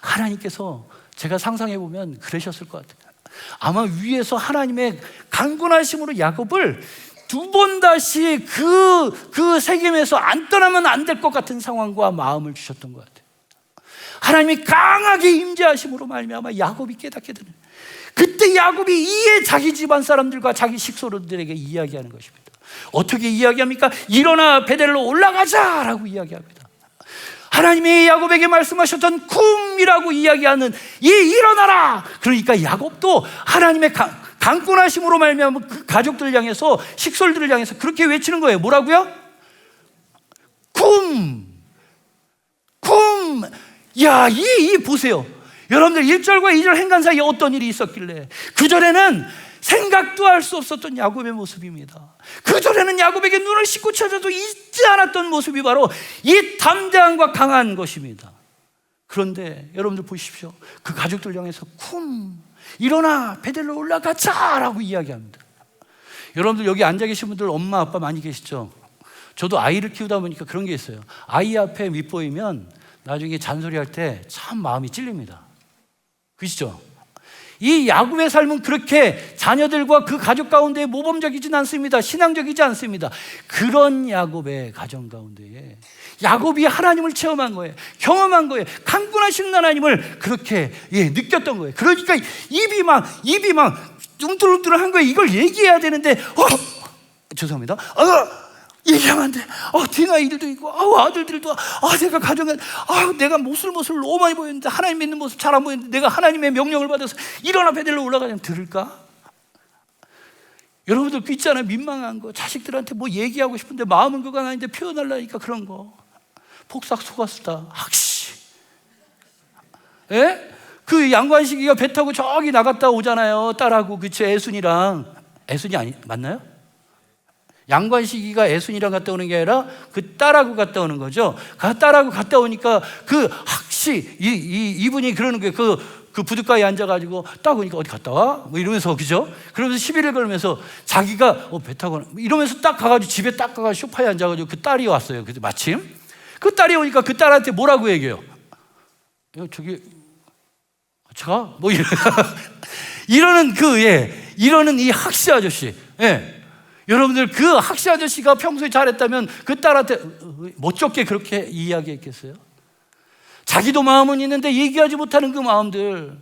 하나님께서 제가 상상해 보면 그러셨을 것 같아요. 아마 위에서 하나님의 강권하심으로 야곱을 두 번 다시 그 세겜에서 안 떠나면 안 될 것 같은 상황과 마음을 주셨던 것 같아요. 하나님이 강하게 임재하심으로 말미암아 야곱이 깨닫게 되는, 그때 야곱이 이에 자기 집안 사람들과 자기 식소들에게 이야기하는 것입니다. 어떻게 이야기합니까? 일어나 베델로 올라가자라고 이야기합니다. 하나님이 야곱에게 말씀하셨던 쿰이라고 이야기하는 이 일어나라. 그러니까 야곱도 하나님의 강권하심으로 말미암아 그 가족들을 향해서, 식솔들을 향해서 그렇게 외치는 거예요. 뭐라고요? 쿰. 야, 이 보세요. 여러분들 1절과 2절 행간 사이에 어떤 일이 있었길래, 그전에는 생각도 할 수 없었던 야곱의 모습입니다. 그전에는 야곱에게 눈을 씻고 찾아도 있지 않았던 모습이 바로 이 담대함과 강한 것입니다. 그런데 여러분들 보십시오. 그 가족들 향해서 쿰, 일어나 베델로 올라가자라고 이야기합니다. 여러분들 여기 앉아 계신 분들 엄마 아빠 많이 계시죠? 저도 아이를 키우다 보니까 그런 게 있어요. 아이 앞에 밉보이면 나중에 잔소리할 때 참 마음이 찔립니다. 그렇죠? 이 야곱의 삶은 그렇게 자녀들과 그 가족 가운데 모범적이진 않습니다. 신앙적이지 않습니다. 그런 야곱의 가정 가운데에 야곱이 하나님을 체험한 거예요. 경험한 거예요. 강권하신 하나님을 그렇게 느꼈던 거예요. 그러니까 입이 막 뚱뚱뚱한 거예요. 이걸 얘기해야 되는데 죄송합니다. 얘기하면 안 돼. 뒤나 일도 있고, 아들들도, 내가 가정에, 내가 모습을 너무 많이 보였는데, 하나님 믿는 모습 잘 안 보였는데, 내가 하나님의 명령을 받아서 일어나 베델로 올라가자면 들을까? 여러분들 그 있잖아요. 민망한 거. 자식들한테 뭐 얘기하고 싶은데 마음은 그건 아닌데 표현하려니까 그런 거. 폭삭 속았수다. 학씨. 예? 그 양관식이가 배 타고 저기 나갔다 오잖아요. 딸하고, 그치? 애순이랑. 애순이 맞나요? 양관식이가 애순이랑 갔다 오는 게 아니라 그 딸하고 갔다 오는 거죠. 딸하고 갔다 오니까 그 학시 이분이 그러는 거예요. 그 부둣가에 앉아가지고 딱 오니까 어디 갔다 와? 뭐 이러면서, 그죠? 그러면서 시비를 걸면서 자기가 배 타고 이러면서 딱 가가지고 집에 딱 가가지고 소파에 앉아가지고 그 딸이 왔어요. 그때 마침 그 딸이 오니까 그 딸한테 뭐라고 얘기해요? 저기 같이 가? 뭐 이러는 이 학시 아저씨. 여러분들 그 학시 아저씨가 평소에 잘했다면 그 딸한테 멋쩍게 그렇게 이야기했겠어요? 자기도 마음은 있는데 얘기하지 못하는 그 마음들.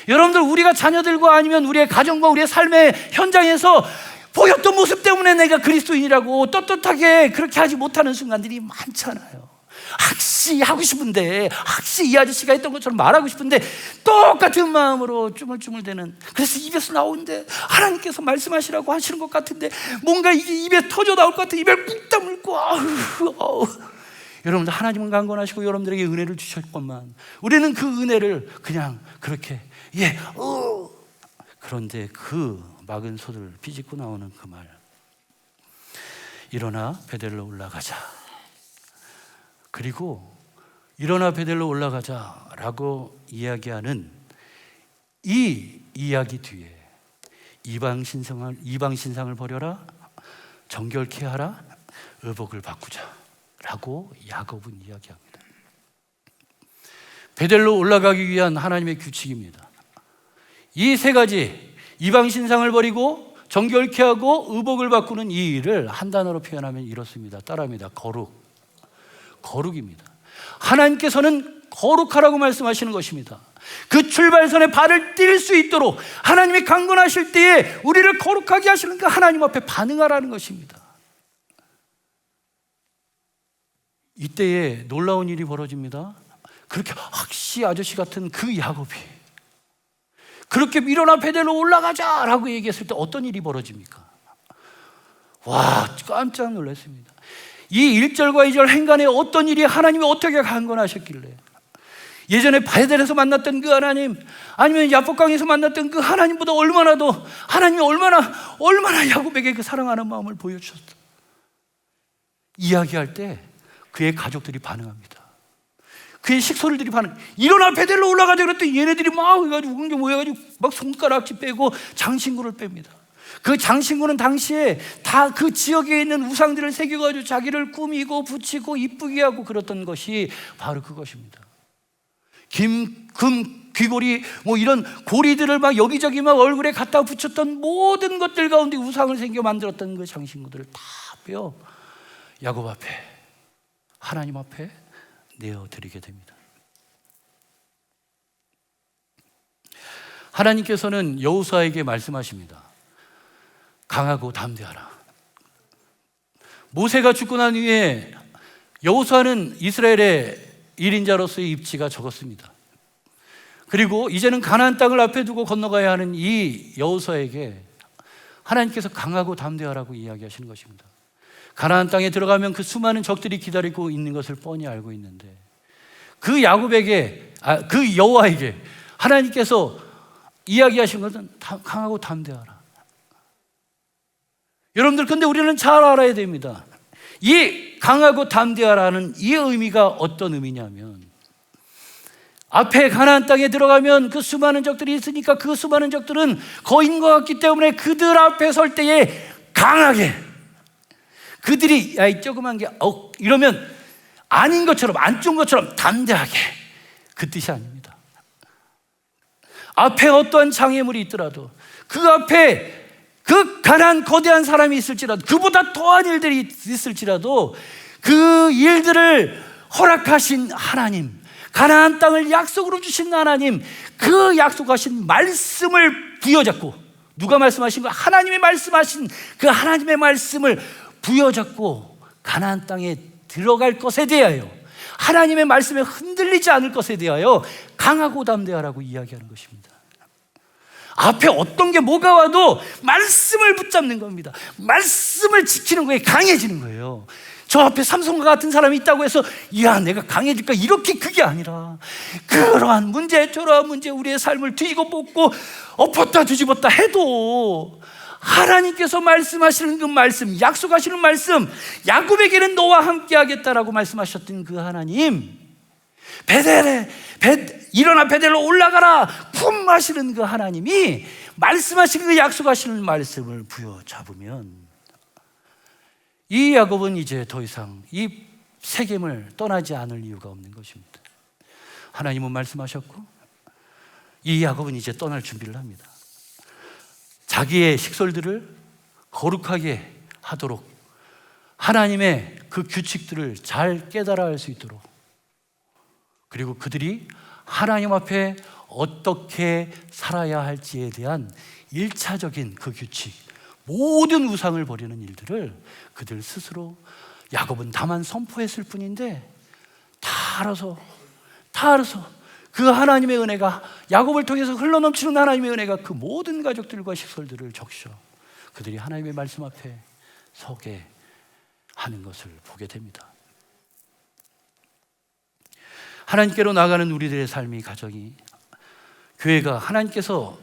여러분들 우리가 자녀들과 아니면 우리의 가정과 우리의 삶의 현장에서 보였던 모습 때문에 내가 그리스도인이라고 떳떳하게 그렇게 하지 못하는 순간들이 많잖아요. 학시 하고 싶은데, 학시 이 아저씨가 했던 것처럼 말하고 싶은데 똑같은 마음으로 쭈물쭈물대는, 그래서 입에서 나오는데 하나님께서 말씀하시라고 하시는 것 같은데 뭔가 이게 입에 터져 나올 것 같아. 입을 꾹 다물고 여러분들 하나님은 강권하시고 여러분들에게 은혜를 주셨건만 우리는 그 은혜를 그냥 그렇게 그런데 그 막은 소들 비집고 나오는 그 말, 일어나 베델로 올라가자. 그리고 일어나 베델로 올라가자라고 이야기하는 이 이야기 뒤에 이방 신상을 버려라, 정결케 하라, 의복을 바꾸자라고 야곱은 이야기합니다. 베델로 올라가기 위한 하나님의 규칙입니다. 이 세 가지, 이방 신상을 버리고 정결케 하고 의복을 바꾸는 이 일을 한 단어로 표현하면 이렇습니다. 따라합니다. 거룩입니다. 하나님께서는 거룩하라고 말씀하시는 것입니다. 그 출발선에 발을 띨 수 있도록 하나님이 강권하실 때에 우리를 거룩하게 하시는 그 하나님 앞에 반응하라는 것입니다. 이때에 놀라운 일이 벌어집니다. 그렇게 학시 아저씨 같은 그 야곱이 그렇게 일어나 베델로 올라가자라고 얘기했을 때 어떤 일이 벌어집니까? 와, 깜짝 놀랐습니다. 이 1절과 2절 행간에 어떤 일이, 하나님이 어떻게 강권하셨길래, 예전에 베델에서 만났던 그 하나님, 아니면 야복강에서 만났던 그 하나님보다 하나님이 얼마나 야곱에게 그 사랑하는 마음을 보여주셨어. 이야기할 때 그의 가족들이 반응합니다. 그의 식솔들이 일어나 베델로 올라가자 그랬더니 얘네들이 막 해가지고 모여가지고 막 손가락질 빼고 장신구를 뺍니다. 그 장신구는 당시에 다 그 지역에 있는 우상들을 새겨가지고 자기를 꾸미고 붙이고 이쁘게 하고 그랬던 것이 바로 그것입니다. 금, 귀고리 뭐 이런 고리들을 막 여기저기 막 얼굴에 갖다 붙였던 모든 것들 가운데 우상을 새겨 만들었던 그 장신구들을 다 빼어 야곱 앞에, 하나님 앞에 내어드리게 됩니다. 하나님께서는 여호수아에게 말씀하십니다. 강하고 담대하라. 모세가 죽고 난 후에 여호수아는 이스라엘의 1인자로서의 입지가 적었습니다. 그리고 이제는 가나안 땅을 앞에 두고 건너가야 하는 이 여호수아에게 하나님께서 강하고 담대하라고 이야기하시는 것입니다. 가나안 땅에 들어가면 그 수많은 적들이 기다리고 있는 것을 뻔히 알고 있는데 그 야곱에게, 그 여호와에게 하나님께서 이야기하신 것은 강하고 담대하라. 여러분들, 근데 우리는 잘 알아야 됩니다. 이 강하고 담대하라는 이 의미가 어떤 의미냐면, 앞에 가나안 땅에 들어가면 그 수많은 적들이 있으니까 그 수많은 적들은 거인과 같기 때문에 그들 앞에 설 때에 강하게, 그들이 야 이 조그만 게 이러면 아닌 것처럼, 안 좋은 것처럼 담대하게, 그 뜻이 아닙니다. 앞에 어떠한 장애물이 있더라도, 그 앞에 그 가난한 거대한 사람이 있을지라도, 그보다 더한 일들이 있을지라도 그 일들을 허락하신 하나님, 가나안 땅을 약속으로 주신 하나님, 그 약속하신 말씀을 부여잡고, 누가 말씀하신 거? 하나님의 말씀하신 그 하나님의 말씀을 부여잡고 가나안 땅에 들어갈 것에 대하여, 하나님의 말씀에 흔들리지 않을 것에 대하여 강하고 담대하라고 이야기하는 것입니다. 앞에 어떤 게 뭐가 와도 말씀을 붙잡는 겁니다. 말씀을 지키는 거에 강해지는 거예요. 저 앞에 삼손과 같은 사람이 있다고 해서 야 내가 강해질까, 이렇게, 그게 아니라 그러한 문제 저러한 문제 우리의 삶을 뒤집어 엎고 엎었다 뒤집었다 해도 하나님께서 말씀하시는 그 말씀, 약속하시는 말씀, 야곱에게는 너와 함께 하겠다라고 말씀하셨던 그 하나님, 일어나 베델로 올라가라 품하시는 그 하나님이 말씀하시는 그 약속하시는 말씀을 부여잡으면 이 야곱은 이제 더 이상 이 세겜을 떠나지 않을 이유가 없는 것입니다. 하나님은 말씀하셨고 이 야곱은 이제 떠날 준비를 합니다. 자기의 식솔들을 거룩하게 하도록 하나님의 그 규칙들을 잘 깨달아 할 수 있도록, 그리고 그들이 하나님 앞에 어떻게 살아야 할지에 대한 1차적인 그 규칙, 모든 우상을 버리는 일들을 그들 스스로, 야곱은 다만 선포했을 뿐인데 다 알아서 그 하나님의 은혜가, 야곱을 통해서 흘러넘치는 하나님의 은혜가 그 모든 가족들과 식솔들을 적셔 그들이 하나님의 말씀 앞에 서게 하는 것을 보게 됩니다. 하나님께로 나가는 우리들의 삶이, 가정이, 교회가 하나님께서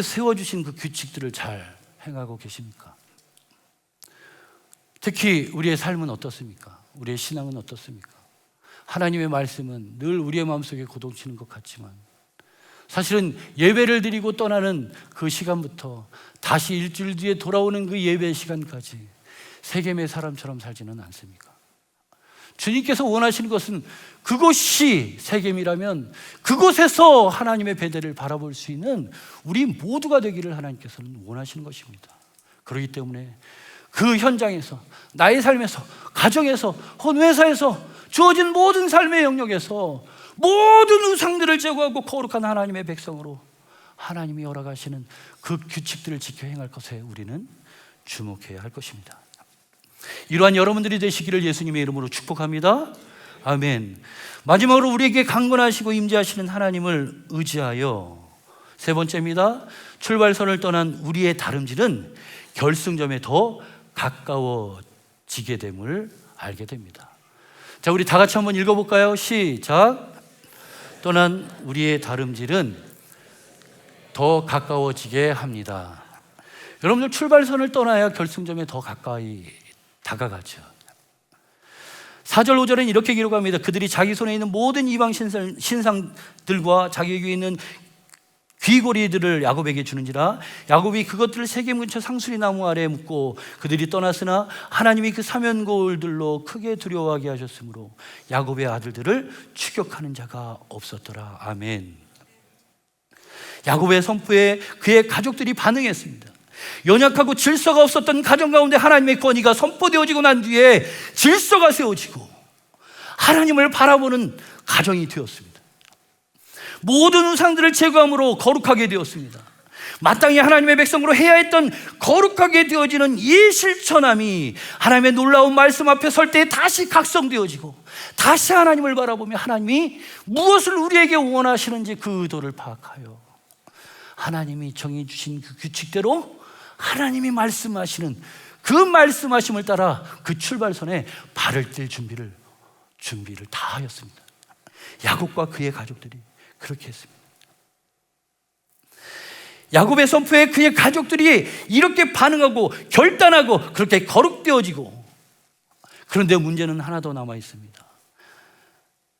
세워주신 그 규칙들을 잘 행하고 계십니까? 특히 우리의 삶은 어떻습니까? 우리의 신앙은 어떻습니까? 하나님의 말씀은 늘 우리의 마음속에 고동치는 것 같지만 사실은 예배를 드리고 떠나는 그 시간부터 다시 일주일 뒤에 돌아오는 그 예배 시간까지 세겜의 사람처럼 살지는 않습니까? 주님께서 원하시는 것은 그곳이 세겜이라면 그곳에서 하나님의 베델을 바라볼 수 있는 우리 모두가 되기를 하나님께서는 원하시는 것입니다. 그렇기 때문에 그 현장에서, 나의 삶에서, 가정에서, 혹은 회사에서 주어진 모든 삶의 영역에서 모든 우상들을 제거하고 거룩한 하나님의 백성으로 하나님이 허락하시는 그 규칙들을 지켜 행할 것에 우리는 주목해야 할 것입니다. 이러한 여러분들이 되시기를 예수님의 이름으로 축복합니다. 아멘. 마지막으로 우리에게 강건하시고 임재하시는 하나님을 의지하여, 세 번째입니다. 출발선을 떠난 우리의 다름질은 결승점에 더 가까워지게 됨을 알게 됩니다. 자, 우리 다 같이 한번 읽어볼까요? 시작. 떠난 우리의 다름질은 더 가까워지게 합니다. 여러분들, 출발선을 떠나야 결승점에 더 가까이 다가가죠. 4절 5절엔 이렇게 기록합니다. 그들이 자기 손에 있는 모든 이방 신상들과 자기에게 있는 귀고리들을 야곱에게 주는지라 야곱이 그것들을 세겜 근처 상수리 나무 아래에 묻고 그들이 떠났으나 하나님이 그 사면골들로 크게 두려워하게 하셨으므로 야곱의 아들들을 추격하는 자가 없었더라. 아멘. 야곱의 선포에 그의 가족들이 반응했습니다. 연약하고 질서가 없었던 가정 가운데 하나님의 권위가 선포되어지고 난 뒤에 질서가 세워지고 하나님을 바라보는 가정이 되었습니다. 모든 우상들을 제거함으로 거룩하게 되었습니다. 마땅히 하나님의 백성으로 해야 했던 거룩하게 되어지는 이 실천함이 하나님의 놀라운 말씀 앞에 설 때 다시 각성되어지고, 다시 하나님을 바라보며 하나님이 무엇을 우리에게 원하시는지 그 의도를 파악하여 하나님이 정해주신 그 규칙대로 하나님이 말씀하시는 그 말씀하심을 따라 그 출발선에 발을 뗄 준비를 다 하였습니다. 야곱과 그의 가족들이 그렇게 했습니다. 야곱의 선포에 그의 가족들이 이렇게 반응하고 결단하고 그렇게 거룩되어지고, 그런데 문제는 하나 더 남아 있습니다.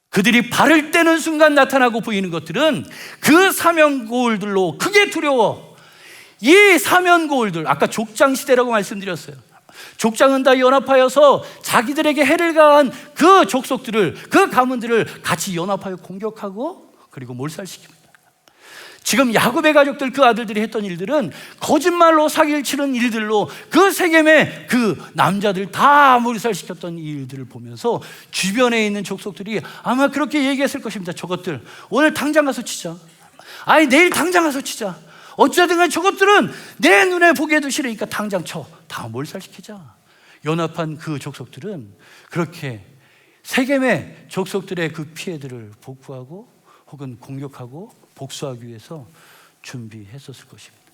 그들이 발을 떼는 순간 나타나고 보이는 것들은 그 사면고울들로 크게 두려워, 이 사면고울들, 아까 족장 시대라고 말씀드렸어요. 족장은 다 연합하여서 자기들에게 해를 가한 그 족속들을, 그 가문들을 같이 연합하여 공격하고 그리고 몰살시킵니다. 지금 야곱의 가족들, 그 아들들이 했던 일들은 거짓말로 사기를 치는 일들로 그 세겜의 그 남자들 다 몰살시켰던 이 일들을 보면서 주변에 있는 족속들이 아마 그렇게 얘기했을 것입니다. 저것들 오늘 당장 가서 치자. 아니 내일 당장 가서 치자. 어쩌든 간에 저것들은 내 눈에 보기에도 싫으니까 당장 쳐. 다 몰살시키자. 연합한 그 족속들은 그렇게 세겜의 족속들의 그 피해들을 복구하고 혹은 공격하고 복수하기 위해서 준비했었을 것입니다.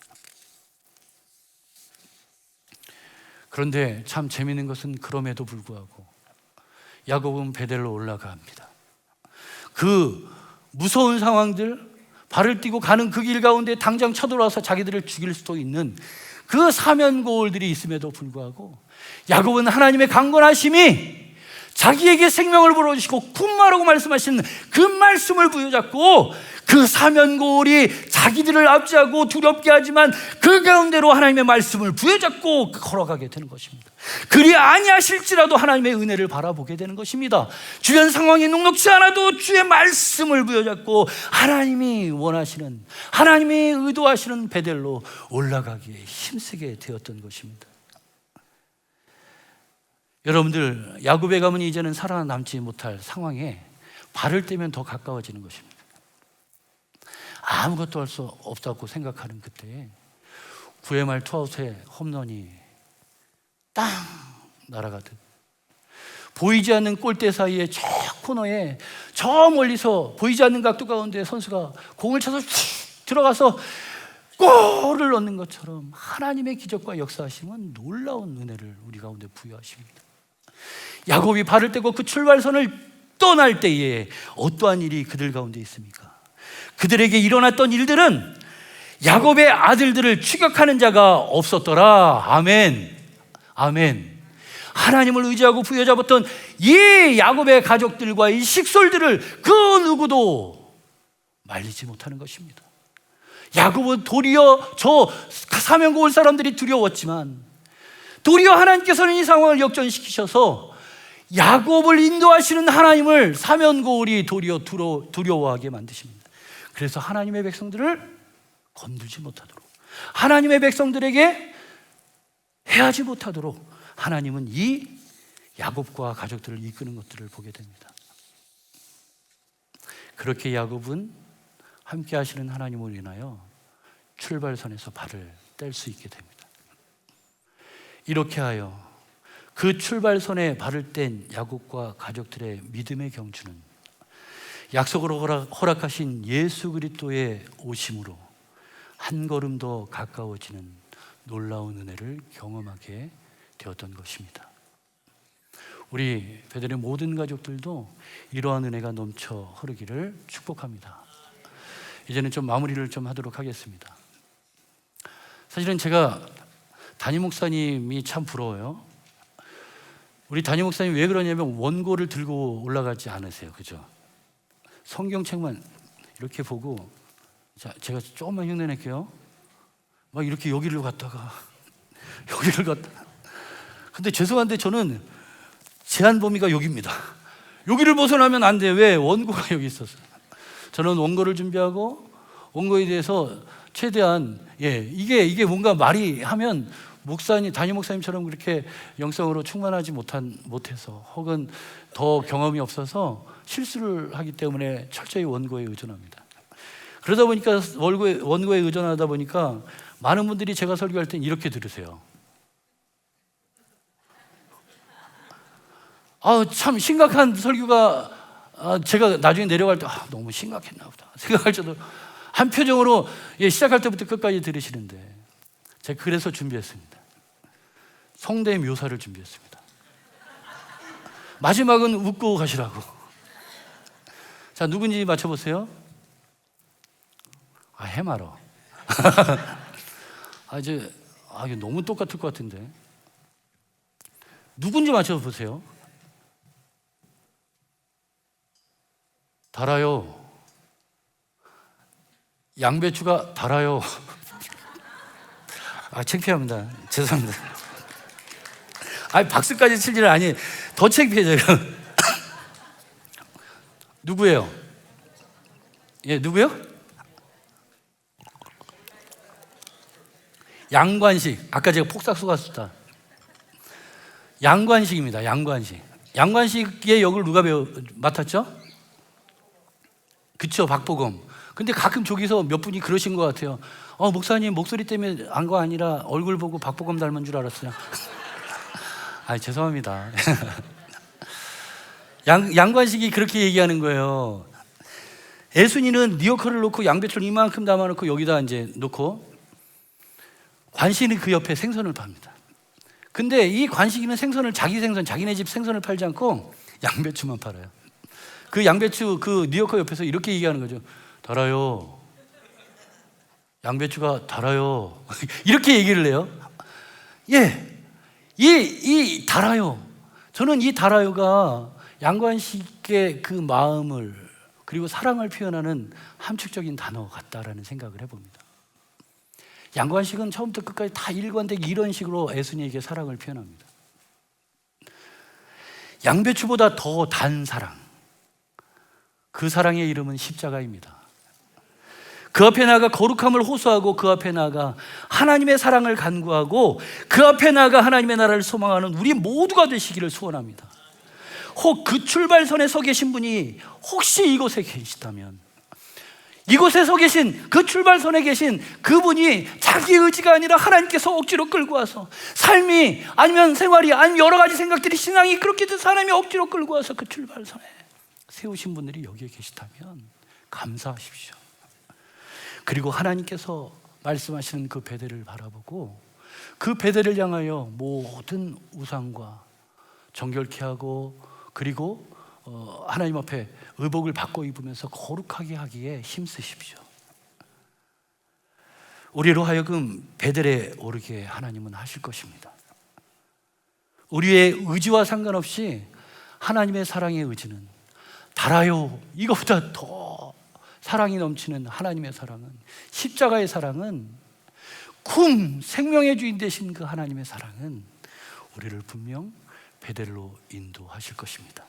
그런데 참 재미있는 것은 그럼에도 불구하고 야곱은 베델로 올라갑니다. 그 무서운 상황들, 발을 띄고 가는 그 길 가운데 당장 쳐들어와서 자기들을 죽일 수도 있는 그 사면고울들이 있음에도 불구하고 야곱은 하나님의 강건하심이 자기에게 생명을 불어주시고 분마라고 말씀하시는 그 말씀을 부여잡고 그 사면고울이 자기들을 압제하고 두렵게 하지만 그 가운데로 하나님의 말씀을 부여잡고 걸어가게 되는 것입니다. 그리 아니하실지라도 하나님의 은혜를 바라보게 되는 것입니다. 주변 상황이 녹록지 않아도 주의 말씀을 부여잡고 하나님이 원하시는, 하나님이 의도하시는 베델로 올라가기에 힘쓰게 되었던 것입니다. 여러분들, 야곱의 가문이 이제는 살아남지 못할 상황에 발을 떼면 더 가까워지는 것입니다. 아무것도 할 수 없다고 생각하는 그때에 9회 말 투아웃에 홈런이 땅 날아가듯 보이지 않는 골대 사이에 저 코너에 저 멀리서 보이지 않는 각도 가운데 선수가 공을 쳐서 들어가서 골을 넣는 것처럼 하나님의 기적과 역사하심은 놀라운 은혜를 우리 가운데 부여하십니다. 야곱이 발을 떼고 그 출발선을 떠날 때에 어떠한 일이 그들 가운데 있습니까? 그들에게 일어났던 일들은 야곱의 아들들을 추격하는 자가 없었더라. 아멘. 아멘. 하나님을 의지하고 부여잡았던 이 야곱의 가족들과 이 식솔들을 그 누구도 말리지 못하는 것입니다. 야곱은 도리어 저 사면고울 사람들이 두려웠지만 도리어 하나님께서는 이 상황을 역전시키셔서 야곱을 인도하시는 하나님을 사면고울이 도리어 두려워하게 만드십니다. 그래서 하나님의 백성들을 건들지 못하도록, 하나님의 백성들에게 해하지 못하도록 하나님은 이 야곱과 가족들을 이끄는 것들을 보게 됩니다. 그렇게 야곱은 함께 하시는 하나님을 인하여 출발선에서 발을 뗄 수 있게 됩니다. 이렇게 하여 그 출발선에 발을 뗀 야곱과 가족들의 믿음의 경주는 약속으로 허락하신 예수 그리스도의 오심으로 한 걸음 더 가까워지는 놀라운 은혜를 경험하게 되었던 것입니다. 우리 베델의 모든 가족들도 이러한 은혜가 넘쳐 흐르기를 축복합니다. 이제는 좀 마무리를 좀 하도록 하겠습니다. 사실은 제가 담임 목사님이 참 부러워요. 우리 담임 목사님 왜 그러냐면 원고를 들고 올라가지 않으세요. 그죠? 성경책만 이렇게 보고, 자, 제가 조금만 흉내낼게요. 막 이렇게 여기를 갔다가 여기를 갔다가. 근데 죄송한데 저는 제한 범위가 여기입니다. 여기를 벗어나면 안 돼. 왜? 원고가 여기 있었어요. 저는 원고를 준비하고 원고에 대해서 최대한 이게 뭔가 말이 하면 목사님, 담임 목사님처럼 그렇게 영성으로 충만하지 못해서 혹은 더 경험이 없어서 실수를 하기 때문에 철저히 원고에 의존합니다. 그러다 보니까 원고에 의존하다 보니까 많은 분들이 제가 설교할 땐 이렇게 들으세요. 참 심각한 설교가 제가 나중에 내려갈 때 너무 심각했나 보다 생각할 정도 한 표정으로 시작할 때부터 끝까지 들으시는데 제가 그래서 준비했습니다. 성대의 묘사를 준비했습니다. 마지막은 웃고 가시라고. 자, 누군지 맞춰보세요. 해마러. 이게 너무 똑같을 것 같은데. 누군지 맞춰보세요. 달아요. 양배추가 달아요. 창피합니다. 죄송합니다. 박수까지 칠 일은 아니. 더 창피해져요. 누구예요? 누구요? 양관식. 아까 제가 폭삭소가수다. 양관식입니다. 양관식. 양관식의 역을 누가 맡았죠? 그쵸, 박보검. 근데 가끔 저기서 몇 분이 그러신 것 같아요. 목사님 목소리 때문에 안 거 아니라 얼굴 보고 박보검 닮은 줄 알았어요. 죄송합니다. 양관식이 그렇게 얘기하는 거예요. 애순이는 니어커를 놓고 양배추를 이만큼 담아놓고 여기다 이제 놓고 관식은 그 옆에 생선을 팝니다. 근데 이 관식이는 자기네 집 생선을 팔지 않고 양배추만 팔아요. 그 양배추 그 니어커 옆에서 이렇게 얘기하는 거죠. 달아요. 양배추가 달아요. 이렇게 얘기를 해요. 이 달아요. 저는 이 달아요가 양관식의 그 마음을 그리고 사랑을 표현하는 함축적인 단어 같다라는 생각을 해봅니다. 양관식은 처음부터 끝까지 다 일관되게 이런 식으로 애순이에게 사랑을 표현합니다. 양배추보다 더 단 사랑, 그 사랑의 이름은 십자가입니다. 그 앞에 나아가 거룩함을 호소하고 그 앞에 나아가 하나님의 사랑을 간구하고 그 앞에 나아가 하나님의 나라를 소망하는 우리 모두가 되시기를 소원합니다. 혹 그 출발선에 서 계신 분이 혹시 이곳에 계시다면, 이곳에 서 계신 그 출발선에 계신 그분이 자기 의지가 아니라 하나님께서 억지로 끌고 와서 삶이 아니면 생활이 아니면 여러 가지 생각들이 신앙이 그렇게 돼서 하나님이 억지로 끌고 와서 그 출발선에 세우신 분들이 여기에 계시다면 감사하십시오. 그리고 하나님께서 말씀하시는 그 베델을 바라보고 그 베델을 향하여 모든 우상과 정결케 하고 그리고 하나님 앞에 의복을 바꿔 입으면서 거룩하게 하기에 힘쓰십시오. 우리로 하여금 베델에 오르게 하나님은 하실 것입니다. 우리의 의지와 상관없이 하나님의 사랑의 의지는 달아요. 이것보다 더 사랑이 넘치는 하나님의 사랑은, 십자가의 사랑은, 생명의 주인 되신 그 하나님의 사랑은 우리를 분명 베델로 인도하실 것입니다.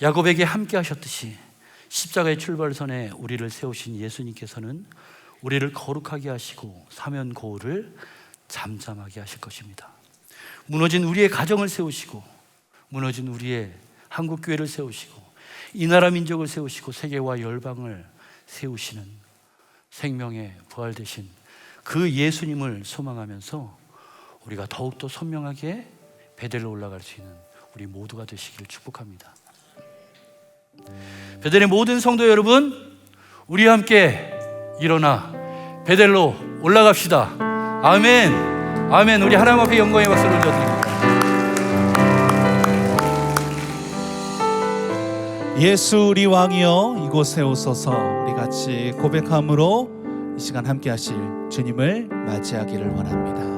야곱에게 함께 하셨듯이 십자가의 출발선에 우리를 세우신 예수님께서는 우리를 거룩하게 하시고 사면 고울을 잠잠하게 하실 것입니다. 무너진 우리의 가정을 세우시고 무너진 우리의 한국교회를 세우시고 이 나라 민족을 세우시고 세계와 열방을 세우시는 생명의 부활 되신 그 예수님을 소망하면서 우리가 더욱더 선명하게 베델로 올라갈 수 있는 우리 모두가 되시기를 축복합니다. 베델의 모든 성도 여러분, 우리와 함께 일어나 베델로 올라갑시다. 아멘. 아멘. 우리 하나님 앞에 영광의 박수를 올려드립니다. 예수 우리 왕이여 이곳에 오소서. 우리 같이 고백함으로 이 시간 함께 하실 주님을 맞이하기를 원합니다.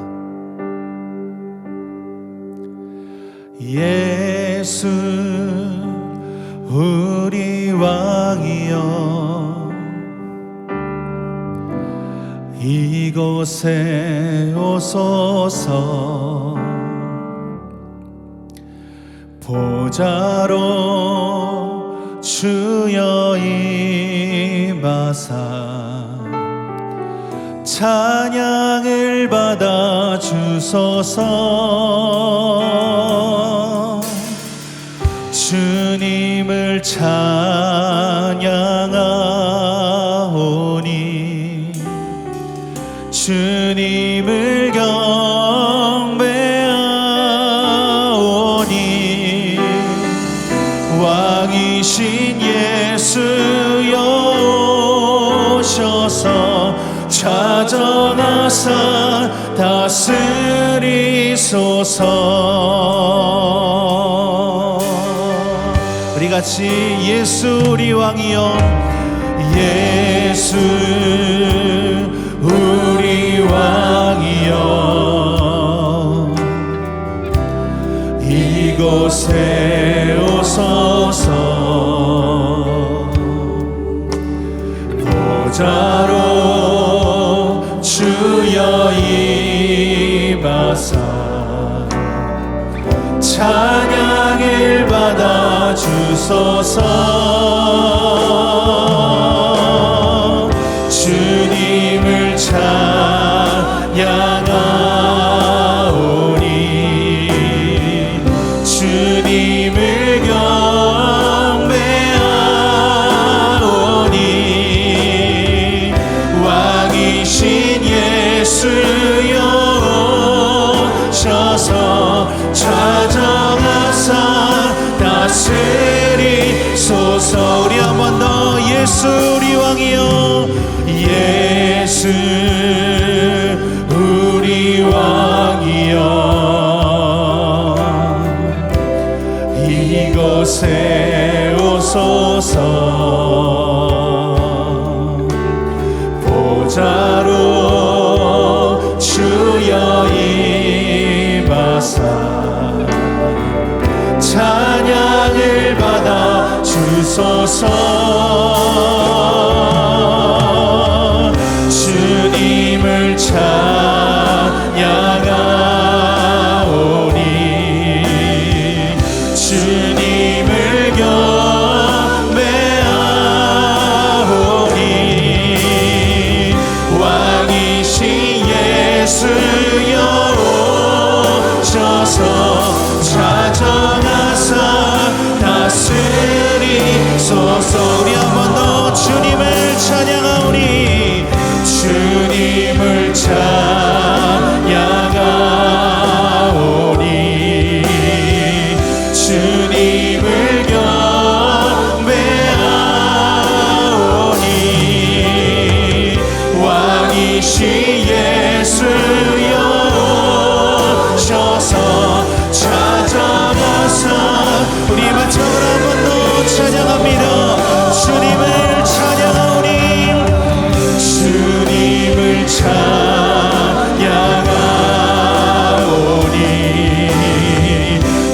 예수 우리 왕이여 이곳에 오소서. 보좌로 주여 임하사 찬양을 받아 주소서. 주님을 찬양하오니 주님을 경배하오니 왕이신 예수여 오셔서 찾아나사 다스리소서. 우리 같이 예수 우리 왕이여, 예수 우리 왕이여, 이곳에 오소서. 보좌로 주여 임하사 찬양을 받아 주소서. 주님을 찬양하오니 주님을 경배하오니 왕이신 예수여 오셔서 찾아가사 다스리소서. 우리 한 번 더 예수 우리 왕이여, 예수 우리 왕이여, 이곳에 오소서. 보좌로 주여 임하사 찬양을 받아 주소서. 주님을 찬양하오니 주님을 경배하오니 왕이신 예수여 오셔서 찾아가사 다스리소서. 우리 한 번 더 주님을 찬양하오니 주님을 찬양하오니 주님을 경배하오니 왕이신 예수여 오셔서 찾아가사. 우리 마지막으로 한 번 더 찬양합니다. 주님을 찬양하오니 주님을 찬양하오니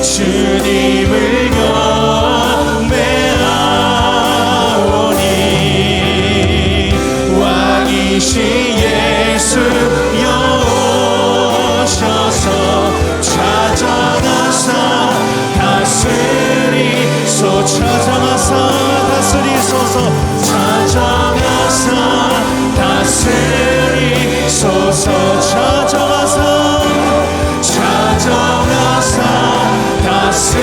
주님을 경배하오니 왕이신 예수여 오셔서 찾아가사 다스리소. 찾아가사 다스리소서. 찾아가사 다스리소서. 찾아가사 찾아가사 다스리소서.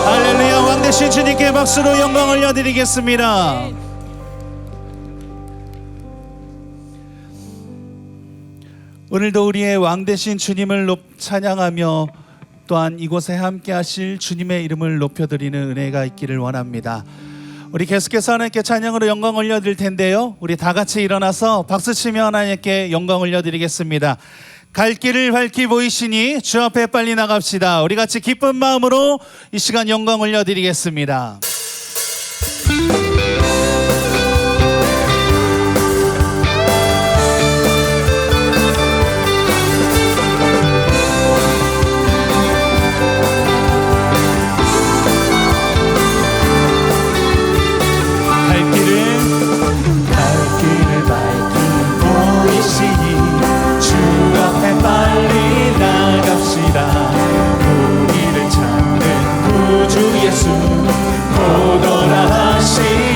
할렐루야. 왕 되신 주님께 박수로 영광 올려드리겠습니다. 오늘도 우리의 왕 되신 주님을 찬양하며 또한 이곳에 함께 하실 주님의 이름을 높여드리는 은혜가 있기를 원합니다. 우리 계속해서 하나님께 찬양으로 영광 올려드릴 텐데요, 우리 다 같이 일어나서 박수치며 하나님께 영광 올려드리겠습니다. 갈 길을 밝히 보이시니 주 앞에 빨리 나갑시다. 우리 같이 기쁜 마음으로 이 시간 영광 올려드리겠습니다. 우리를 찾는 구주 예수 고도하신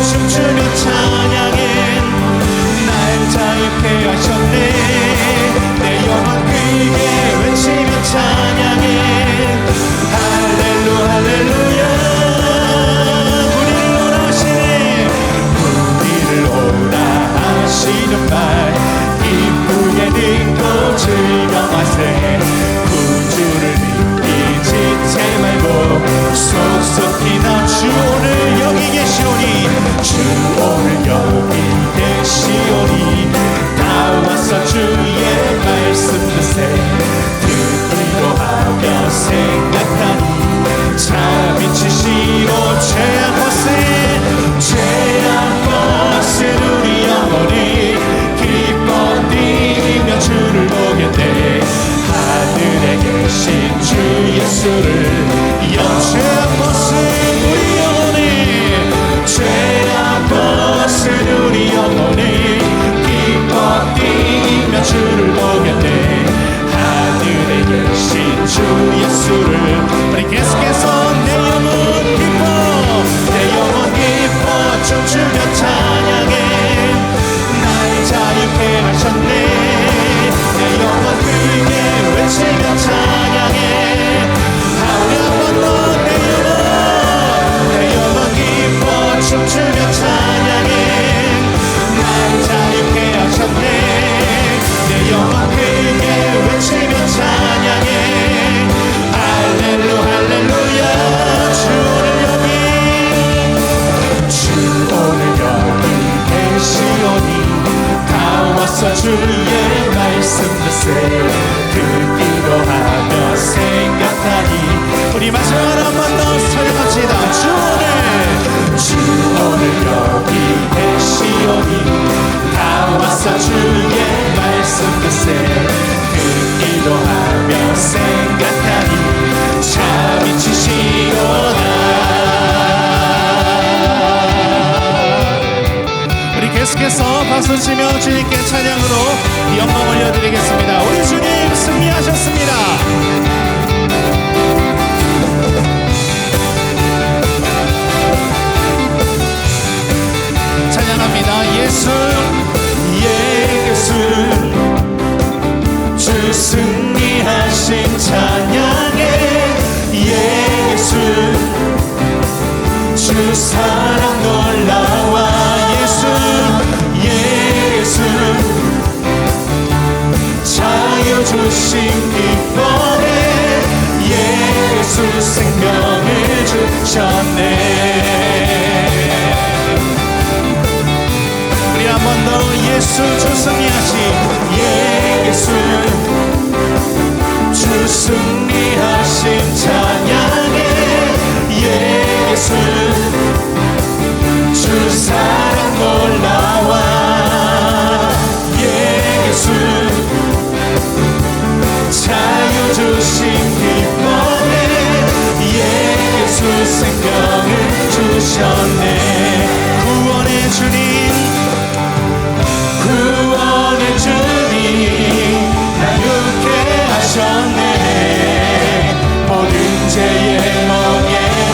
춤추며 찬양해 날 자유케 하셨네 내 영혼 크게 외치며 찬양해 할렐루야 할렐루야 우리를 원하시네 우리를 오라 하시는 말 기쁘게 듣고 즐거워하세 구주를 믿기 지체 말고 속속히 나 주 오늘 여기 계시오니 주 오늘 여기 계시오니 다 와서 주의 말씀 듣세 듣기로 하며 생각하니 참 미치시오 죄악 벗은 죄악 벗은 우리 영혼이 기뻐 뛰며 주를 보겠네 하늘에 계신 주 예수를 죄악 벗은 우리 영혼이 죄악 벗은 우리 영혼이 기뻐 뛰며 주를 보겠네 하늘에 계신 주 예수를 우리 계속해서 내 영혼 기뻐 춤추며 찬양해 날 자유케 하셨네 내 영혼 크게 외치며 찬양해 우리 한 번 더 내 영혼 기뻐 춤추며 찬양해 날 자유케 하셨네 내 영혼 크게 외치며 찬양해 할렐루야 할렐루야 주 오늘 여기 계시오니 다 와서 주의 말씀 듣세 듣기로 하며 생각하니 우리 마지막으로 한 번 더 찬양합시다 주 오늘 여기 계시오니 다 와서 주의 말씀 듣세 듣기로 하며 생각하니 참 미치시로다 우리 계속해서 박수치며 주님께 찬양으로 영광 올려드리겠습니다. 우리 주님 승리하셨습니다. 찬양합니다. 예수 주 승리하신 찬양해 예수 주 사랑 놀라와 예수 자유 주신 기뻐해 예수 생명을 주셨네 우리 한 번 더 예수 주 승리하신 예수 주 승리하신 찬양해 예수 주 사랑 놀라와 예수 자유 주신 기뻐해 예수 생명을 주셨네 구원의 주님 자유케 하셨네 모든 죄의 멍에를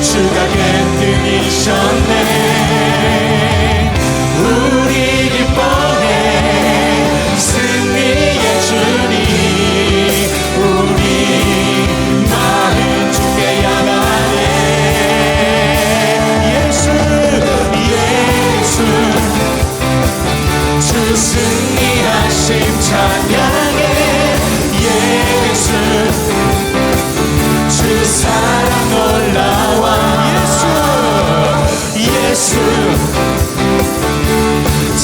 주가 깨뜨리셨네 우리 기뻐해 승리의 주님 우리 마음 주께 향하네 예수 주 승리하신 찬양해 예수 주 사랑 놀라와 예수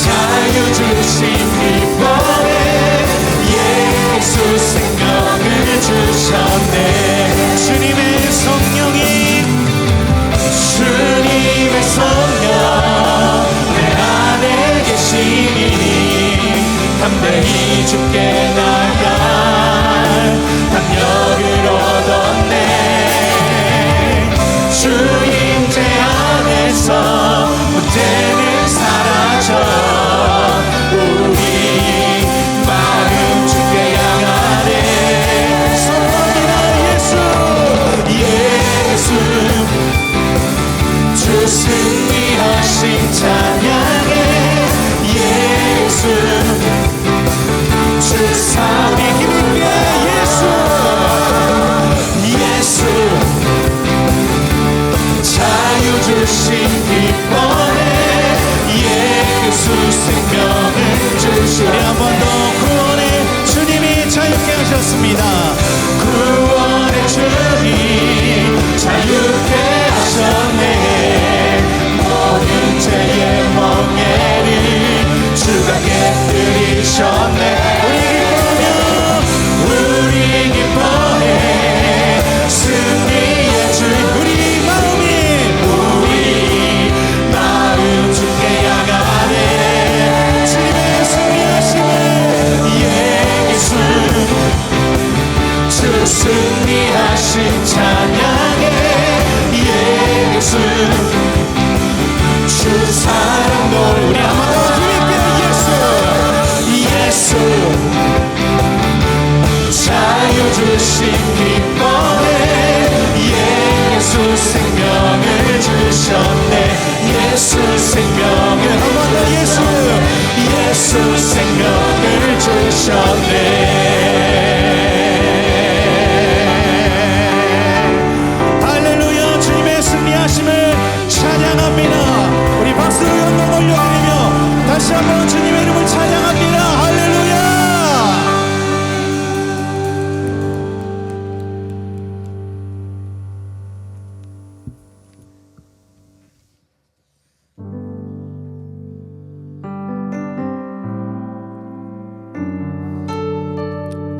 자유 주신 기뻐해 예수 생명을 주셨네 주님의 성령 내 안에 계시니 담대히 주께 나갈 담력을 얻었네 주 임재 안에서 문제는 사라져 우리 마음 주께 향하네 선포합니다 예수 주 승리하 주신 기뻐해 예수 생명을 주시네. 우리 한 번 더 구원의 주님이 자유케 하셨습니다. 구원의 주님 자유케 하셨네. 모든 죄의 멍에를 주가 깨뜨리셨네. 우리 기뻐해 승리의 주. 우리 마음 주께 향하네. 주님의 승리하심을 예수 주 승리하신 찬양해 예수 주 사랑도. 우리 한번 더 힘있게 예수 자유 주신 기뻐해 예수 생명을 주셨네. 예수 생명을 한 번 더 예수 생명을 주셨네. 할렐루야. 주님의 승리하심을 찬양합니다. 우리 박수로 영광 올려드리며 다시 한번 주님의 이름을 찬양합니다. 할렐루야.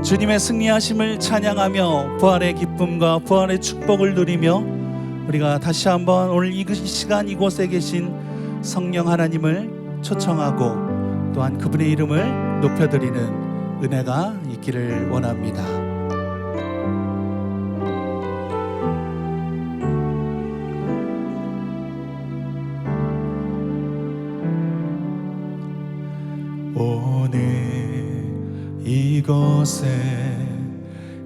주님의 승리하심을 찬양하며 부활의 기쁨과 부활의 축복을 누리며 우리가 다시 한번 오늘 이 시간 이곳에 계신 성령 하나님을 초청하고 또한 그분의 이름을 높여드리는 은혜가 있기를 원합니다. 오늘 이곳에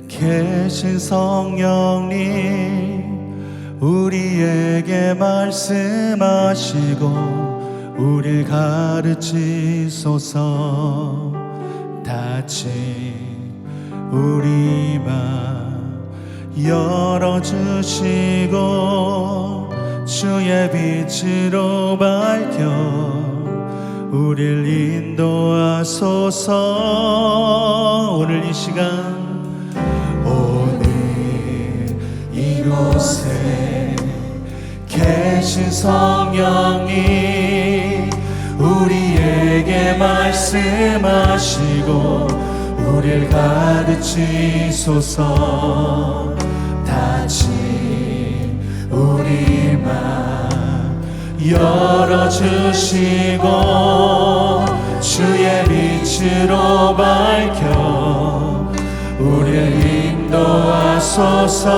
계신 성령님 우리에게 말씀하시고 우릴 가르치소서. 닫힌 우리 맘 열어주시고 주의 빛으로 밝혀 우릴 인도하소서. 오늘 이 시간 오늘 이곳에 계신 성령님 우리에게 말씀하시고 우릴 가르치소서. 닫힌 우리 맘 열어주시고 주의 빛으로 밝혀 우릴 인도하소서.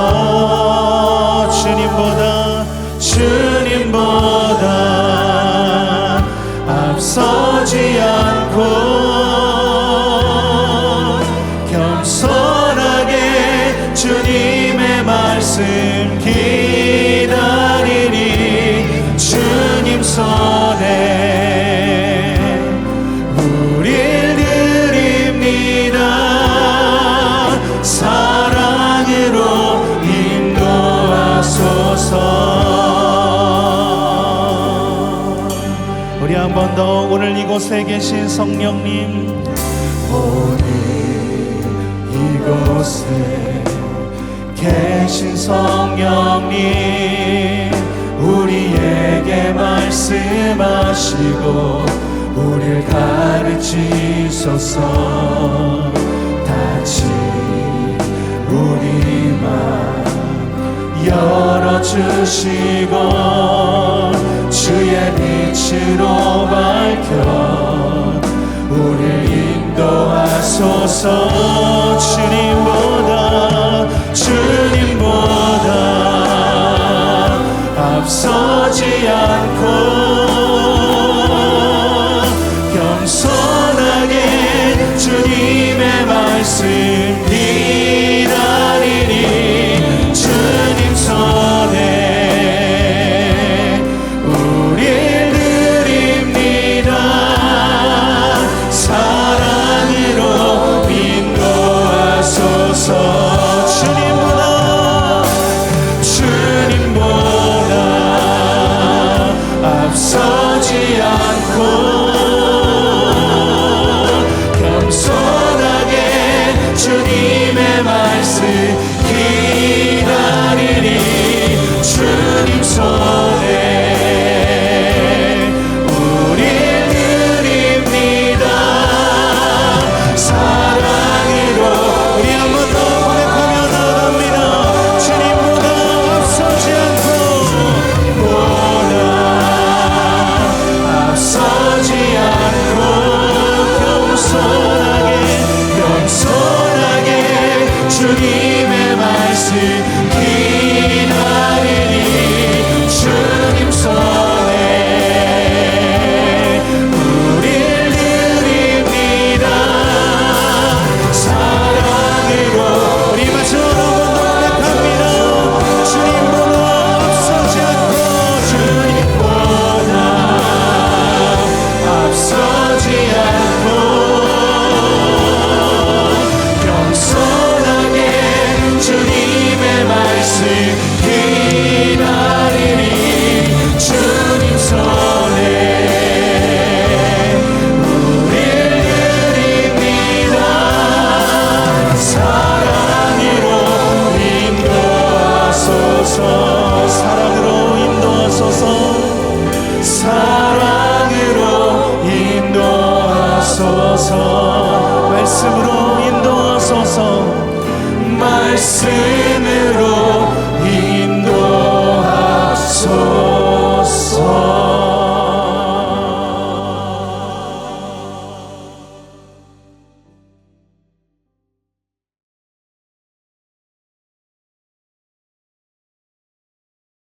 주님보다 앞서지 않고 겸손하게 주님의 말씀 기다리니 주님 손에 우릴 드립니다. 사랑으로 인도하소서. 우리 한 번 더 오늘 이곳에 계신 성령님 오늘 이곳에 계신 성령님 우리에게 말씀하시고 우릴 가르치소서. 닫힌 우리 맘 열어주시고 주의 빛으로 밝혀 우릴 인도하소서. 주님보다 앞서지 않고 겸손하게 주님의 말씀 기다리니 주님 손에 우릴 드립니다. 사랑으로 인도하소서. 주님보다 말씀으로 인도하소서. 말씀